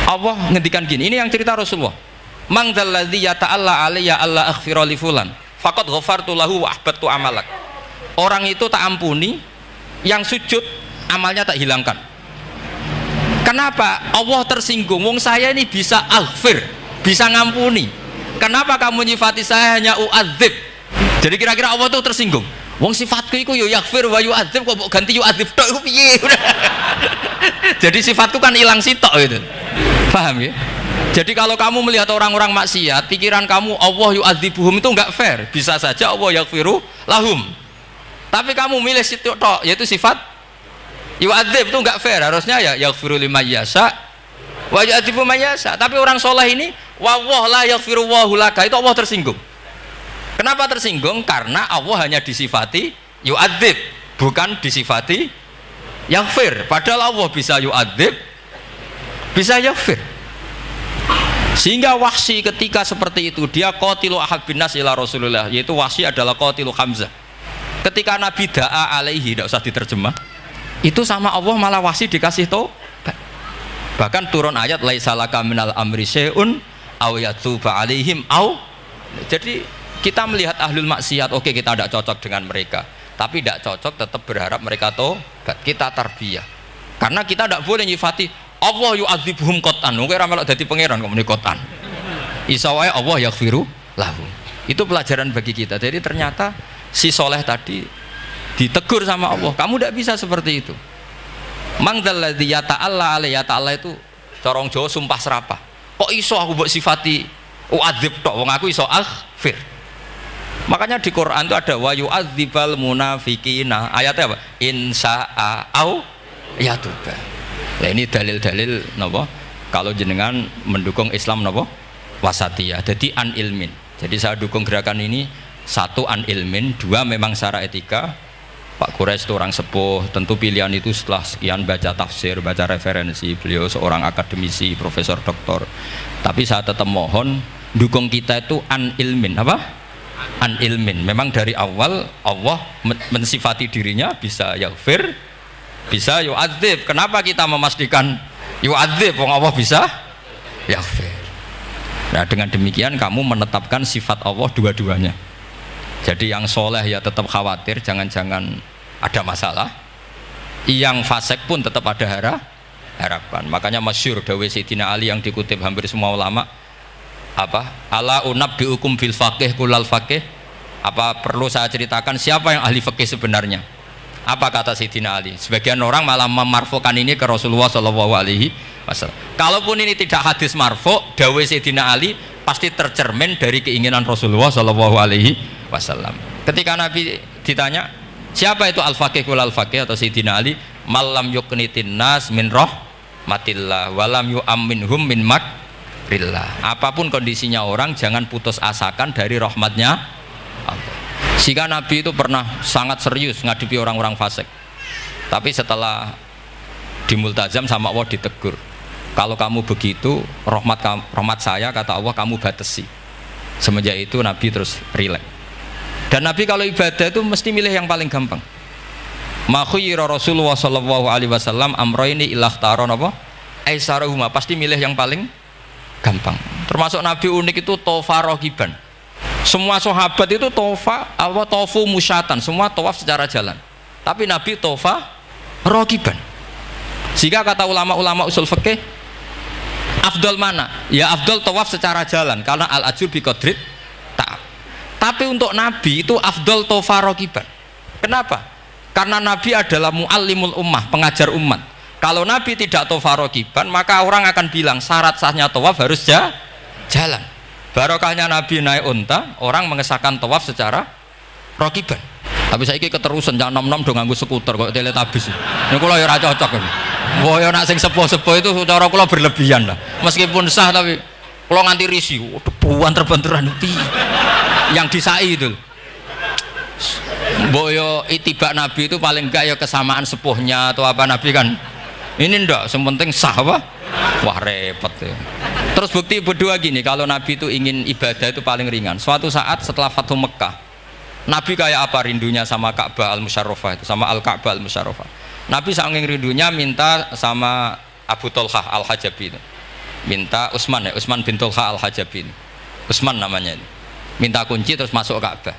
Allah ngendikan gini, ini yang cerita Rasulullah. Man dzalladzi yata'alla alayya alla aghfira li fulan faqad ghafartu lahu wa ahbattu amalak. Orang itu tak ampuni, yang sujud amalnya tak hilangkan. Kenapa? Allah tersinggung. Wong saya ini bisa aghfir, bisa ngampuni. Kenapa kamu nyifati saya hanya u'adzib? Jadi kira-kira Allah itu tersinggung. Wong sifatku itu yo yaghfir wa yu'adzib, kok ganti yu'adzib tok piye? Jadi sifatku kan hilang sitok gitu. Paham ya? Jadi kalau kamu melihat orang-orang maksiat, pikiran kamu Allah yu'adzibuhum itu enggak fair. Bisa saja Allah yaghfiru lahum. Tapi kamu milih situ tok, yaitu sifat yu'adzib, itu enggak fair. Harusnya ya yaghfiru liman yasha wa yu'adzibu man yasha. Tapi orang soleh ini wallah la yaghfiru wallahu laka, itu Allah tersinggung. Kenapa tersinggung? Karena Allah hanya disifati yu'adzib, bukan disifati yaghfir. Padahal Allah bisa yu'adzib, bisa yaghfir. Sehingga Wahsy ketika seperti itu, dia qatilu ahabbin nas ila Rasulullah, yaitu Wahsy adalah qatilu Hamzah. Ketika Nabi da'a alaihi, tidak usah diterjemah, itu sama Allah malah Wahsy dikasih tobat. Bahkan turun ayat laisa laka minal amri syai'un aw yatuba alaihim aw. Jadi kita melihat ahlul maksiat, oke, kita tidak cocok dengan mereka, tapi tidak cocok tetap berharap mereka tobat. Kita tarbiyah, karena kita tidak boleh nyifati Allah yu'adzibuhum qatan. Mungkin ramelok dadi pangeran kok muni qatan. Isa wae Allah yaghfiru lahu. Itu pelajaran bagi kita. Jadi ternyata si soleh tadi ditegur sama Allah, kamu tidak bisa seperti itu. Mangdalladzi yata'alla alayya, ta'ala itu corong Jawa sumpah serapah. Kok iso aku mbok sifati u'adzib tok, wong aku iso aghfir. Makanya di Quran itu ada wa yu'adzibal munafiqina. Ayatnya apa? Insya'a au yatuba. Nah ini dalil-dalil napa? Kalau jenengan mendukung Islam napa? Wasatiyah. Jadi an ilmin. Jadi saya dukung gerakan ini, satu an ilmin, dua memang secara etika. Pak Quraisy itu orang sepuh, tentu pilihan itu setelah sekian baca tafsir, baca referensi, beliau seorang akademisi, profesor, doktor. Tapi saya tetap mohon dukung kita itu an ilmin, apa? An ilmin. Memang dari awal Allah mensifati dirinya bisa yaghfir, bisa yu'adzib. Kenapa kita memastikan yu'adzib? Wong Allah bisa yaghfir. Nah dengan demikian kamu menetapkan sifat Allah dua-duanya. Jadi yang soleh ya tetap khawatir jangan-jangan ada masalah. yang fasik pun tetap ada harapan. Makanya masyhur dawuh Sayyidina Ali yang dikutip hampir semua ulama, apa? Ala unabbiukum bil faqih kulal faqih. Apa perlu saya ceritakan siapa yang ahli fikih sebenarnya? Apa kata Sayyidina Ali? Sebagian orang malah memarfukan ini ke Rasulullah Shallallahu Alaihi Wasallam. Kalaupun ini tidak hadis marfu, dawuh Sayyidina Ali pasti tercermin dari keinginan Rasulullah Shallallahu Alaihi Wasallam. Ketika Nabi ditanya siapa itu al-faqih kulal faqih atau Sayyidina Ali, malam yuknitin nas min rahmatillah walam yu'amminhum min makrillah. Apapun kondisinya orang jangan putus asakan dari rahmatnya Allah. Sehingga Nabi itu pernah sangat serius ngadepi orang-orang fasik. Tapi setelah dimultazam sama Allah ditegur, kalau kamu begitu rahmat saya kata Allah kamu batasi. Semenjak itu Nabi terus rileks. Dan Nabi kalau ibadah itu mesti milih yang paling gampang. Ma khayyara Rasulullah sallallahu alaihi wasallam amrayni ilah taron apa? Aisarahuma, pasti milih yang paling gampang. Termasuk Nabi unik itu tofa rohiban. Semua sahabat itu tofu musyatan, semua tawaf secara jalan. Tapi Nabi tofa rohiban. Jika kata ulama-ulama usul fikih, afdal mana? Ya afdal tawaf secara jalan karena al ajur bi qadrit ta'ab. Tapi untuk Nabi itu afdal tofa rohiban. Kenapa? Karena Nabi adalah muallimul ummah, pengajar umat. Kalau Nabi tidak tofa rohiban, maka orang akan bilang syarat sahnya tawaf harus jalan. Barokahnya Nabi naik unta, orang mengesahkan tawaf secara rohiban. Tapi saya ini keterusan jangan nom-nom dong nganggo skuter kok teletabis. Ini kula ya ora cocok ini. Wah ya nak sing sepuh-sepuh itu cara kula berlebihan lah. Meskipun sah tapi kula nganti risih. Debuan terbenturan itu. Yang disai itu. Mbok yo itibak Nabi itu paling enggak ya kesamaan sepuhnya atau apa Nabi kan. Ini ndak, yang penting sah apa? Wah repot ya. Terus bukti berdua gini, kalau Nabi itu ingin ibadah itu paling ringan. Suatu saat setelah Fathu Mekah, Nabi kayak apa rindunya sama Ka'bah al-Musyarrafah itu, sama Al-Ka'bah al-Musyarrafah. Nabi saking rindunya minta sama Abu Tolhah al-Hajabi itu. Minta Utsman bin Tolhah al-Hajabi itu. Utsman namanya itu. Minta kunci terus masuk Ka'bah.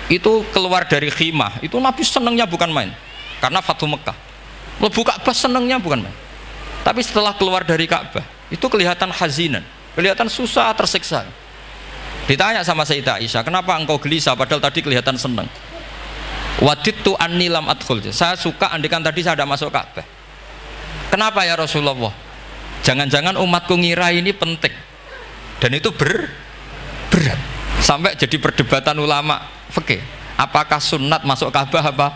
Itu keluar dari khimah, itu Nabi senengnya bukan main. Karena Fathu Mekah. Lebu Ka'bah senengnya bukan main. Tapi setelah keluar dari Ka'bah, itu kelihatan hazinan, kelihatan susah, tersiksa. Ditanya sama Sayyidah Aisyah, kenapa engkau gelisah padahal tadi kelihatan senang? Wadidtu anni lam adkhul. Saya suka andikan tadi saya ada masuk Ka'bah. Kenapa ya Rasulullah? Jangan-jangan umatku ngira ini penting. Dan itu berat. Sampai jadi perdebatan ulama fikih. Apakah sunat masuk Ka'bah apa?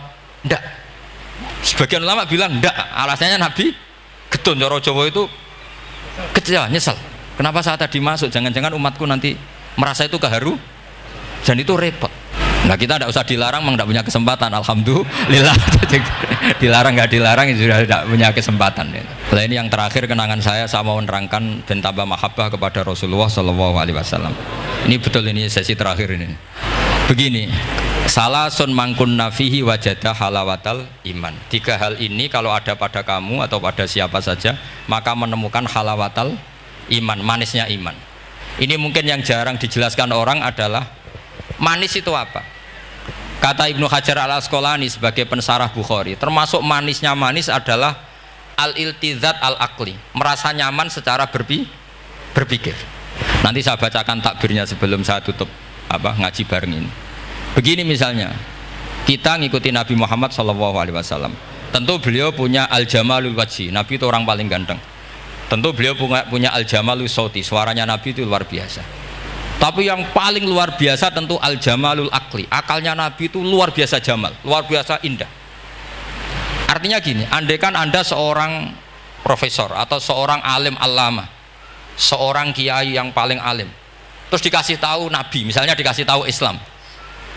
Enggak. Sebagian ulama bilang enggak. Alasannya Nabi getun cara Jawa itu kecewa, nyesal. Kenapa saat tadi masuk? Jangan-jangan umatku nanti merasa itu keharu dan itu repot. Nah kita tidak usah dilarang, memang tidak punya kesempatan. Alhamdulillah. Dilarang nggak dilarang sudah tidak punya kesempatan. Nah ini yang terakhir kenangan saya mau menerangkan dan tambah mahabbah kepada Rasulullah Shallallahu Alaihi Wasallam. Ini betul, ini sesi terakhir ini. Begini, salasun mangkun nafihi wajadah halawatal iman. 3 hal ini kalau ada pada kamu atau pada siapa saja, maka menemukan halawatal iman, manisnya iman. Ini mungkin yang jarang dijelaskan orang adalah manis itu apa? Kata Ibnu Hajar al-Asqalani sebagai pensarah Bukhari, termasuk manisnya manis adalah al-iltizat al-aqli, merasa nyaman secara berpikir. Nanti saya bacakan takbirnya sebelum saya tutup ngaji bareng ini. Begini misalnya, kita ngikuti Nabi Muhammad SAW. Tentu beliau punya al-jamalul wajhi, Nabi itu orang paling ganteng. Tentu beliau punya al-jamalul sauti, suaranya Nabi itu luar biasa. Tapi yang paling luar biasa tentu al-jamalul akli, akalnya Nabi itu luar biasa jamal, luar biasa indah. Artinya gini, andaikan Anda seorang profesor atau seorang alim allamah, seorang kiai yang paling alim, terus dikasih tahu Nabi, misalnya dikasih tahu Islam,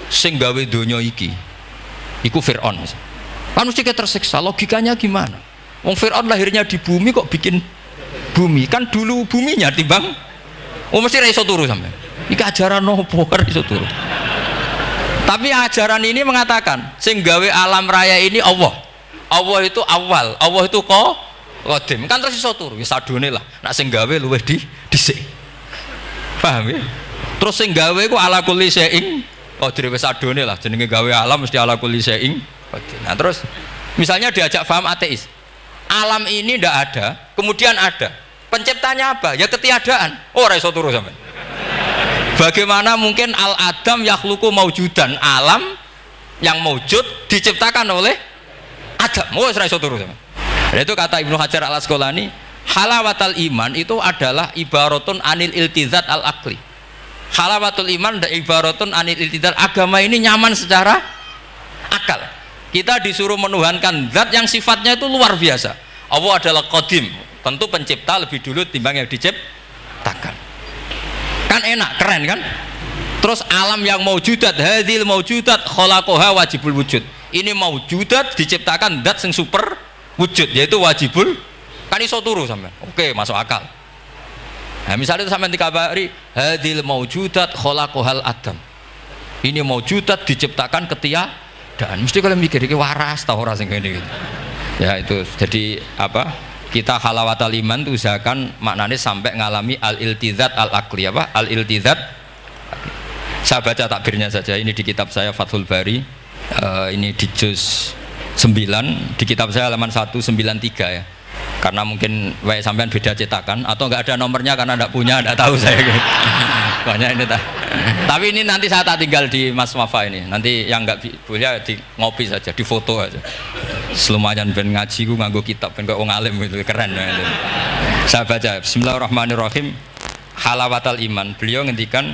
sing gawe donya iki iku Fir'aun, kan mesti tersiksa. Logikanya gimana? Wong Fir'aun lahirnya di bumi kok bikin bumi, kan dulu buminya timbang. Mesti ra iso turu sampe. Iki ajaran nopo ra iso turu. Tapi ajaran ini mengatakan sing gawe alam raya ini Allah. Allah itu awal, Allah itu qadim. Kan terus iso turu, ya sadone lah. Nek sing gawe luwih dhisik. Paham ya? Terus sing gawe ku ala kulli syai'in qadir, wis adone lah jenenge gawe alam mesti ala kulli syai'in qadir. Nah terus Misalnya diajak paham ateis, alam ini ndak ada, kemudian ada. Penciptanya apa? Ya ketiadaan. Oh, ora iso turu sampean. Bagaimana mungkin al-adam yakhluqu maujudan, alam yang maujud diciptakan oleh Adam. Oh, ora iso turu sampean. Itu kata Ibnu Hajar al-Asqalani, halawatul iman itu adalah ibaratun anil iltizat al-aqli. Halawatul iman dan ibaratun anil iltizat, agama ini nyaman secara akal. Kita disuruh menuhankan zat yang sifatnya itu luar biasa. Allah adalah qadim, tentu pencipta lebih dulu timbang yang diciptakan. Kan enak, keren kan? Terus alam yang maujudat, hadil maujudat khalaqaha wajibul wujud. Ini maujudat diciptakan zat yang super wujud, yaitu wajibul, kan iso turu sampean. Oke, masuk akal. Nah, misalnya itu sampean dikabari hadil maujudat khalaqahal adam. Ini maujudat diciptakan ketiadaan. Mesti kalian mikir iki waras ta ora sing ngene gitu. Ya itu. Jadi apa? Kita halawatul iman itu usahakan maknanya sampai ngalami al-iltizat al-aqli, apa? Al-iltizat. Saya baca takbirnya saja, ini di kitab saya Fathul Bari. Ini di juz 9, di kitab saya halaman 193 ya. Karena mungkin sampean beda cetakan atau enggak ada nomornya karena enggak punya, enggak tahu saya. Banyak ini tapi ini nanti saya tak tinggal di Mas Wafa ini. Nanti yang enggak boleh di ngopi saja, di foto aja. Selumayan ben ngaji ku nganggo kitab ben kok wong alim itu keren ya. Saya baca Bismillahirrahmanirrahim. Halawatul iman. Beliau ngendikan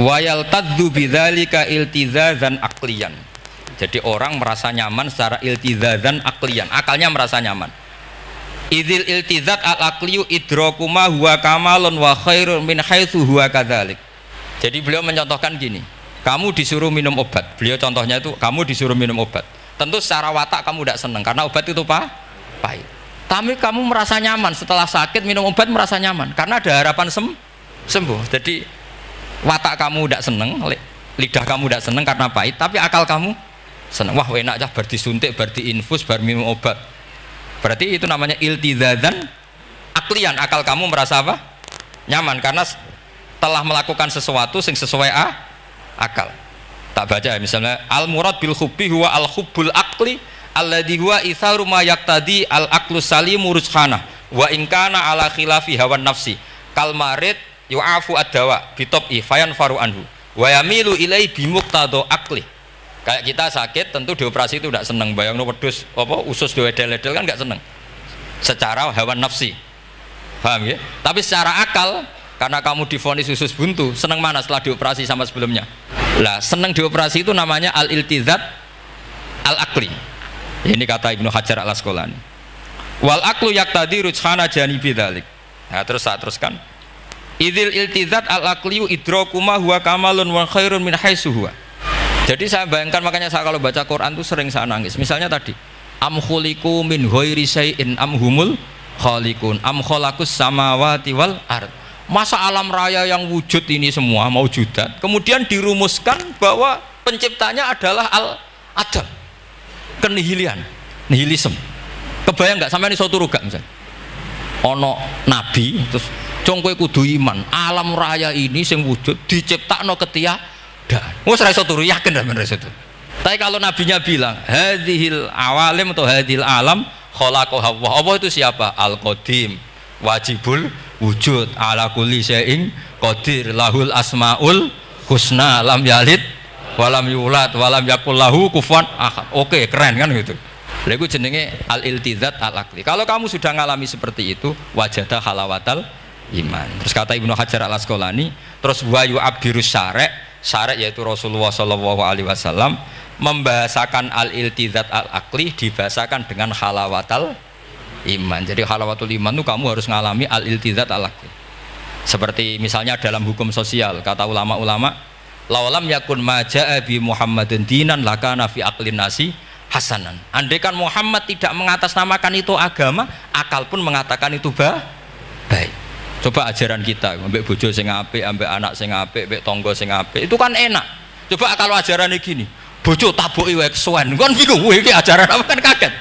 wa yaltadzu bidzalika iltizazan aqliyan. Jadi orang merasa nyaman secara iltizazan aqliyan, akalnya merasa nyaman. Idzil iltizat al-aqliyu idrakuma huwa kamalun wa khairun min haitsu huwa kadzalik. Jadi beliau mencontohkan gini, kamu disuruh minum obat. Beliau contohnya itu kamu disuruh minum obat. Tentu secara watak kamu tidak senang karena obat itu pahit. Tapi kamu merasa nyaman setelah sakit minum obat, merasa nyaman karena ada harapan sembuh. Jadi watak kamu tidak senang, lidah kamu tidak senang karena pahit, tapi akal kamu senang. Wah enak aja, bar disuntik, bar diinfus, bar minum obat. Berarti itu namanya iltizazan aklian. Akal kamu merasa apa? Nyaman karena telah melakukan sesuatu yang sesuai akal. Tak baca ya, misalnya al murad bil hubbi huwa al hubbul aqli alladhi huwa itharu ma yaqtadi al aqlu salimu rujhana wa in kana ala khilafi hawan nafsi kal marid yu'afu ad-dawa bi tab'i fayan faru anhu wa yamilu ilai bi muqtado aqli. Kayak kita sakit tentu dioperasi itu tidak senang, bayangno wedhus apa usus diwedel-edel kan nggak senang secara hawan nafsi, paham ya? Tapi secara akal karena kamu divonis usus buntu, senang mana setelah dioperasi sama sebelumnya? Lah senang dioperasi itu namanya al-iltizat al-aqli. Ini kata Ibnu Hajar al-Asqalani. Wal aqlu yaqtadi rujhana janibi dzalik. Nah, terus saya teruskan. Idzil iltizat al-aqliyu idrakuma huwa kamalun wa khairun min haitsu huwa. Jadi saya bayangkan, makanya saya kalau baca Quran itu sering saya nangis. Misalnya tadi, am khuliqu min ghairi syai'in am humul khaliqun am khalaqus samawati wal ard. Masa alam raya yang wujud ini semua maujudat kemudian dirumuskan bahwa penciptanya adalah al-adam, kenihilian, nihilisme. Kebayang nggak sampai ini suatu ruga misalnya ono nabi terus congkoe kudu iman alam raya ini sing wujud diciptakno ketiadaan. Wes ra iso turu, yakin ra men itu. Tapi kalau nabinya bilang hadhil awalim atau hadhil alam khalaqaha Allah. Allah itu siapa? Al-Qadim, wajibul wujud, ala kulli syai'in qadir, lahul asmaul husna, lam yalid walam yulad walam yakul lahu kufuwan ahad. Oke, keren kan gitu. Lha iku jenenge al-iltizat al-aqli. Kalau kamu sudah ngalami seperti itu, wajada halawatal iman. Terus kata Ibnu Hajar al-Asqalani, terus wa yu'abbirus syara' yaitu Rasulullah Shallallahu Alaihi Wasallam membahasakan al-iltizat al-aqli dibahasakan dengan halawatal iman. Jadi halawatul iman itu kamu harus ngalami al-iltizat al-aqli. Seperti misalnya dalam hukum sosial, kata ulama-ulama, laulam yakun maja'a bi Muhammadin dinan lakana fi aqlin nasi hasanan. Andai kan Muhammad tidak mengatasnamakan itu agama, akal pun mengatakan itu baik. Coba ajaran kita, ambek bojo sing apik, ambek anak sing apik, ambek tangga sing apik, itu kan enak. Coba kalau ajarannya gini, bojo taboki wae kesuwen, kan bingung, wah iki ajaran apa, kan kaget.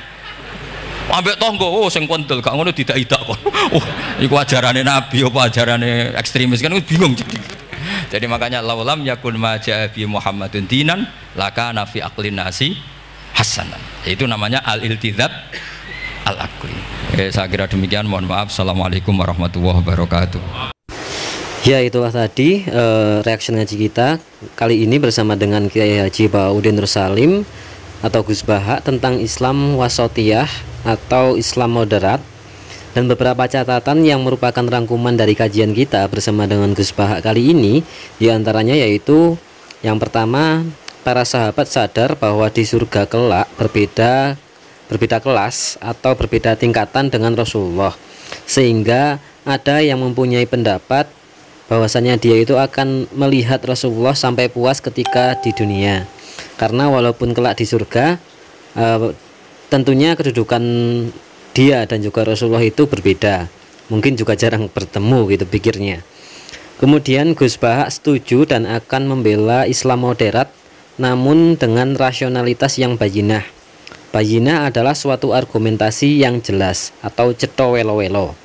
Ambek tangga, oh sing kontel, gak ngono tidak kok. Oh, iku ajarane nabi apa ajarane ekstremis, kan bingung jadi. Jadi makanya laulam yakun maja'a bi Muhammadun dinan lakana fi aqlin nasi hasanan. Itu namanya al-iltizat al-aqli. Saya kira demikian, mohon maaf. Assalamualaikum warahmatullahi wabarakatuh. Ya, itulah tadi reaction ngaji kita kali ini bersama dengan Kiai Haji Bahaudin Nur Salim atau Gus Baha tentang Islam wasatiyah atau Islam moderat, dan beberapa catatan yang merupakan rangkuman dari kajian kita bersama dengan Gus Baha kali ini. Di antaranya yaitu yang pertama, para sahabat sadar bahwa di surga kelak berbeda kelas atau berbeda tingkatan dengan Rasulullah, sehingga ada yang mempunyai pendapat bahwasanya dia itu akan melihat Rasulullah sampai puas ketika di dunia, karena walaupun kelak di surga tentunya kedudukan dia dan juga Rasulullah itu berbeda, mungkin juga jarang bertemu gitu pikirnya. Kemudian Gus Baha setuju dan akan membela Islam moderat namun dengan rasionalitas yang bayinah. Bayinah adalah suatu argumentasi yang jelas atau cetha welo-welo.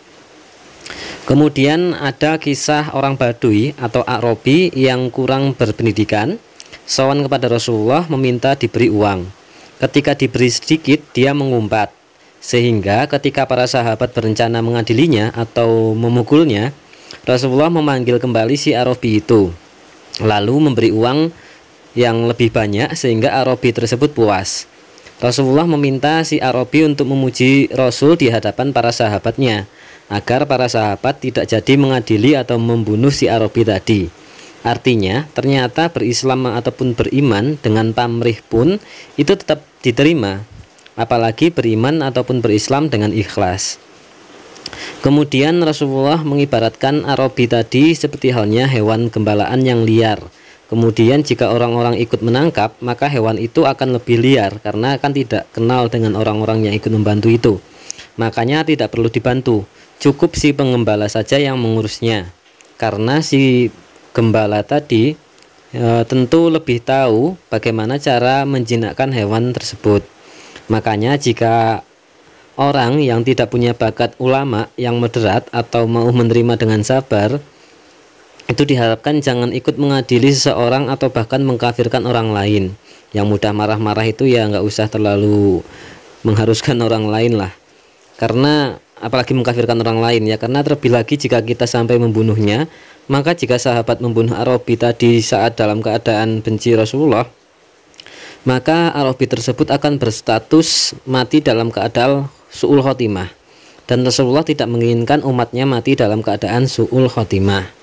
Kemudian ada kisah orang Baduy atau Arabi yang kurang berpendidikan sowan kepada Rasulullah meminta diberi uang. Ketika diberi sedikit dia mengumpat, sehingga ketika para sahabat berencana mengadilinya atau memukulnya, Rasulullah memanggil kembali si Arabi itu, lalu memberi uang yang lebih banyak sehingga Arabi tersebut puas. Rasulullah meminta si Arabi untuk memuji Rasul di hadapan para sahabatnya, agar para sahabat tidak jadi mengadili atau membunuh si Arabi tadi. Artinya, ternyata berislam ataupun beriman dengan pamrih pun itu tetap diterima, apalagi beriman ataupun berislam dengan ikhlas. Kemudian Rasulullah mengibaratkan Arabi tadi seperti halnya hewan gembalaan yang liar. Kemudian jika orang-orang ikut menangkap, maka hewan itu akan lebih liar karena akan tidak kenal dengan orang-orang yang ikut membantu itu. Makanya tidak perlu dibantu, cukup si pengembala saja yang mengurusnya, karena si gembala tadi tentu lebih tahu bagaimana cara menjinakkan hewan tersebut. Makanya jika orang yang tidak punya bakat ulama yang moderat atau mau menerima dengan sabar, itu diharapkan jangan ikut mengadili seseorang atau bahkan mengkafirkan orang lain. Yang mudah marah-marah itu ya nggak usah terlalu mengharuskan orang lain lah, karena apalagi mengkafirkan orang lain ya, karena terlebih lagi jika kita sampai membunuhnya, maka jika sahabat membunuh Arabi tadi saat dalam keadaan benci Rasulullah, maka Arabi tersebut akan berstatus mati dalam keadaan su'ul khotimah, dan Rasulullah tidak menginginkan umatnya mati dalam keadaan su'ul khotimah.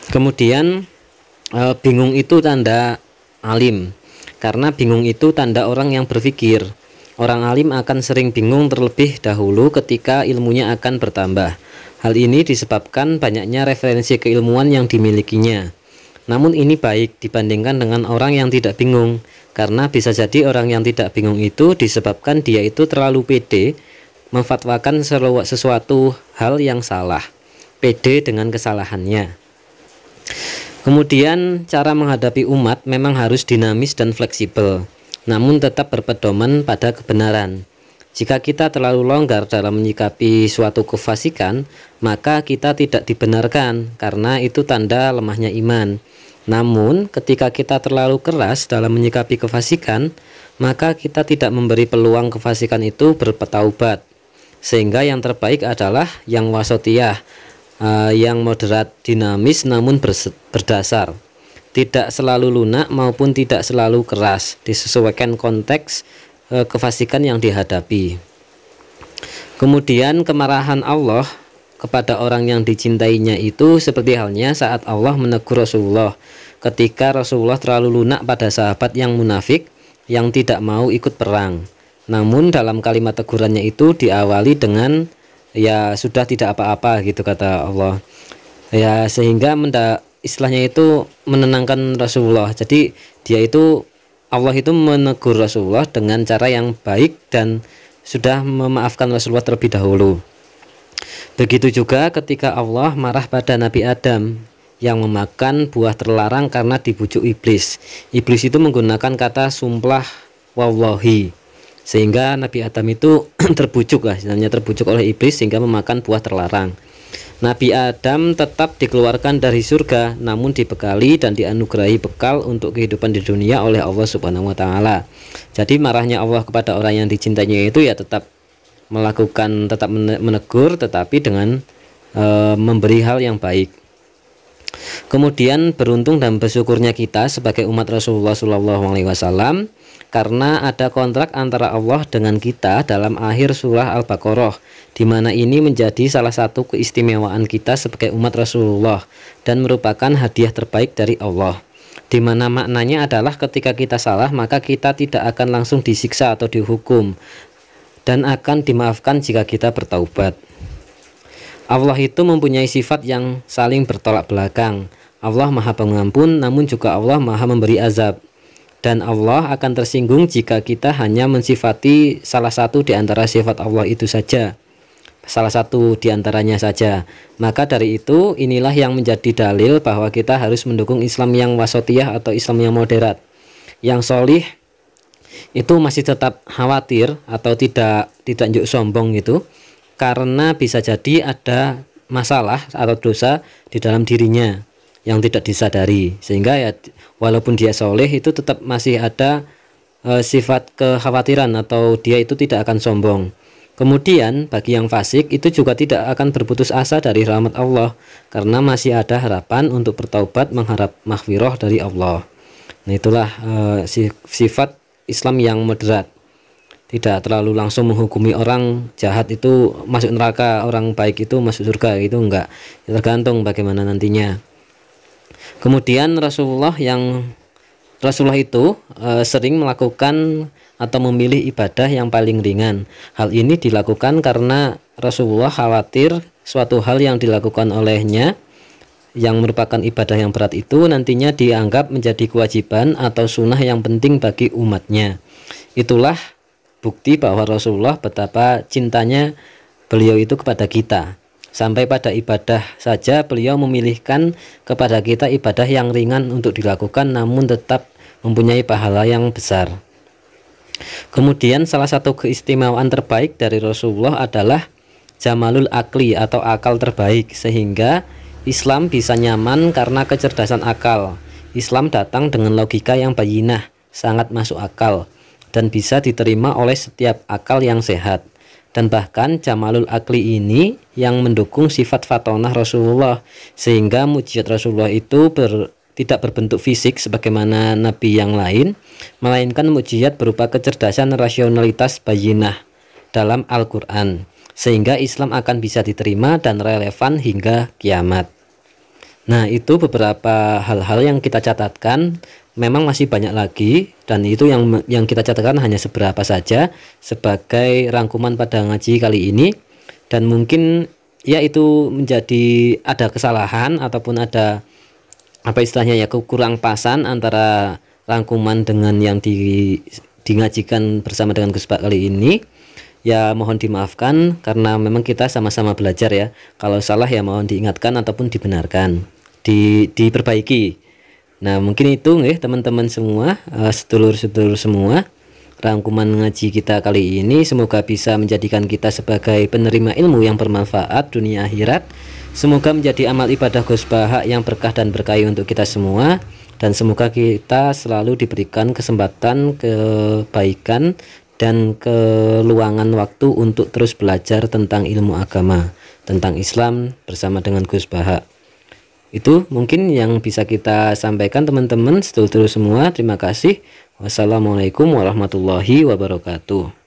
Kemudian bingung itu tanda alim, karena bingung itu tanda orang yang berpikir. Orang alim akan sering bingung terlebih dahulu ketika ilmunya akan bertambah. Hal ini disebabkan banyaknya referensi keilmuan yang dimilikinya. Namun ini baik dibandingkan dengan orang yang tidak bingung, karena bisa jadi orang yang tidak bingung itu disebabkan dia itu terlalu pede memfatwakan sesuatu hal yang salah, pede dengan kesalahannya. Kemudian cara menghadapi umat memang harus dinamis dan fleksibel, namun tetap berpedoman pada kebenaran. Jika kita terlalu longgar dalam menyikapi suatu kefasikan, maka kita tidak dibenarkan, karena itu tanda lemahnya iman. Namun ketika kita terlalu keras dalam menyikapi kefasikan, maka kita tidak memberi peluang kefasikan itu bertaubat. Sehingga yang terbaik adalah yang wasatiyah, yang moderat, dinamis namun berdasar, tidak selalu lunak maupun tidak selalu keras, disesuaikan konteks kefasikan yang dihadapi. Kemudian kemarahan Allah kepada orang yang dicintainya itu seperti halnya saat Allah menegur Rasulullah ketika Rasulullah terlalu lunak pada sahabat yang munafik yang tidak mau ikut perang. Namun dalam kalimat tegurannya itu diawali dengan ya sudah tidak apa-apa gitu kata Allah. Ya sehingga istilahnya itu menenangkan Rasulullah. Jadi Allah itu menegur Rasulullah dengan cara yang baik dan sudah memaafkan Rasulullah terlebih dahulu. Begitu juga ketika Allah marah pada Nabi Adam yang memakan buah terlarang karena dibujuk iblis. Iblis itu menggunakan kata sumpah wallahi, sehingga Nabi Adam itu terbujuk oleh iblis sehingga memakan buah terlarang. Nabi Adam tetap dikeluarkan dari surga, namun dibekali dan dianugerahi bekal untuk kehidupan di dunia oleh Allah Subhanahu wa taala. Jadi marahnya Allah kepada orang yang dicintainya itu ya tetap menegur, tetapi dengan memberi hal yang baik. Kemudian beruntung dan bersyukurnya kita sebagai umat Rasulullah SAW karena ada kontrak antara Allah dengan kita dalam akhir surah Al-Baqarah, di mana ini menjadi salah satu keistimewaan kita sebagai umat Rasulullah dan merupakan hadiah terbaik dari Allah, di mana maknanya adalah ketika kita salah maka kita tidak akan langsung disiksa atau dihukum dan akan dimaafkan jika kita bertaubat. Allah itu mempunyai sifat yang saling bertolak belakang. Allah Maha Pengampun, namun juga Allah Maha Memberi azab. Dan Allah akan tersinggung jika kita hanya mensifati salah satu di antara sifat Allah itu saja, salah satu di antaranya saja. Maka dari itu inilah yang menjadi dalil bahwa kita harus mendukung Islam yang wasatiyah atau Islam yang moderat. Yang solih itu masih tetap khawatir atau tidak njuk sombong gitu, karena bisa jadi ada masalah atau dosa di dalam dirinya yang tidak disadari, sehingga ya walaupun dia soleh itu tetap masih ada sifat kekhawatiran atau dia itu tidak akan sombong. Kemudian bagi yang fasik itu juga tidak akan berputus asa dari rahmat Allah, karena masih ada harapan untuk bertaubat mengharap maghfirah dari Allah. Nah itulah sifat Islam yang moderat, tidak terlalu langsung menghukumi orang jahat itu masuk neraka, orang baik itu masuk surga, itu enggak, tergantung bagaimana nantinya. Kemudian Rasulullah itu sering melakukan atau memilih ibadah yang paling ringan. Hal ini dilakukan karena Rasulullah khawatir suatu hal yang dilakukan olehnya yang merupakan ibadah yang berat itu nantinya dianggap menjadi kewajiban atau sunnah yang penting bagi umatnya. Itulah bukti bahwa Rasulullah betapa cintanya beliau itu kepada kita. Sampai pada ibadah saja beliau memilihkan kepada kita ibadah yang ringan untuk dilakukan namun tetap mempunyai pahala yang besar. Kemudian salah satu keistimewaan terbaik dari Rasulullah adalah jamalul akli atau akal terbaik, sehingga Islam bisa nyaman karena kecerdasan akal. Islam datang dengan logika yang bayinah, sangat masuk akal, dan bisa diterima oleh setiap akal yang sehat. Dan bahkan jamalul akli ini yang mendukung sifat fatonah Rasulullah, sehingga mujizat Rasulullah itu tidak berbentuk fisik sebagaimana nabi yang lain, melainkan mujizat berupa kecerdasan rasionalitas bayinah dalam Al-Quran, sehingga Islam akan bisa diterima dan relevan hingga kiamat. Nah itu beberapa hal-hal yang kita catatkan. Memang masih banyak lagi, dan itu yang kita catatkan hanya seberapa saja sebagai rangkuman pada ngaji kali ini. Dan mungkin ya itu menjadi ada kesalahan ataupun ada apa istilahnya ya kurang pasan antara rangkuman dengan yang dingajikan bersama dengan Gus Bak kali ini. Ya mohon dimaafkan karena memang kita sama-sama belajar ya. Kalau salah ya mohon diingatkan ataupun dibenarkan, diperbaiki. Nah mungkin itu teman-teman semua, sedulur-sedulur semua, rangkuman ngaji kita kali ini semoga bisa menjadikan kita sebagai penerima ilmu yang bermanfaat dunia akhirat. Semoga menjadi amal ibadah Gus Bahak yang berkah dan berkahi untuk kita semua, dan semoga kita selalu diberikan kesempatan, kebaikan dan keluangan waktu untuk terus belajar tentang ilmu agama, tentang Islam bersama dengan Gus Bahak. Itu mungkin yang bisa kita sampaikan teman-teman sedulur-sedulur semua. Terima kasih. Wassalamualaikum warahmatullahi wabarakatuh.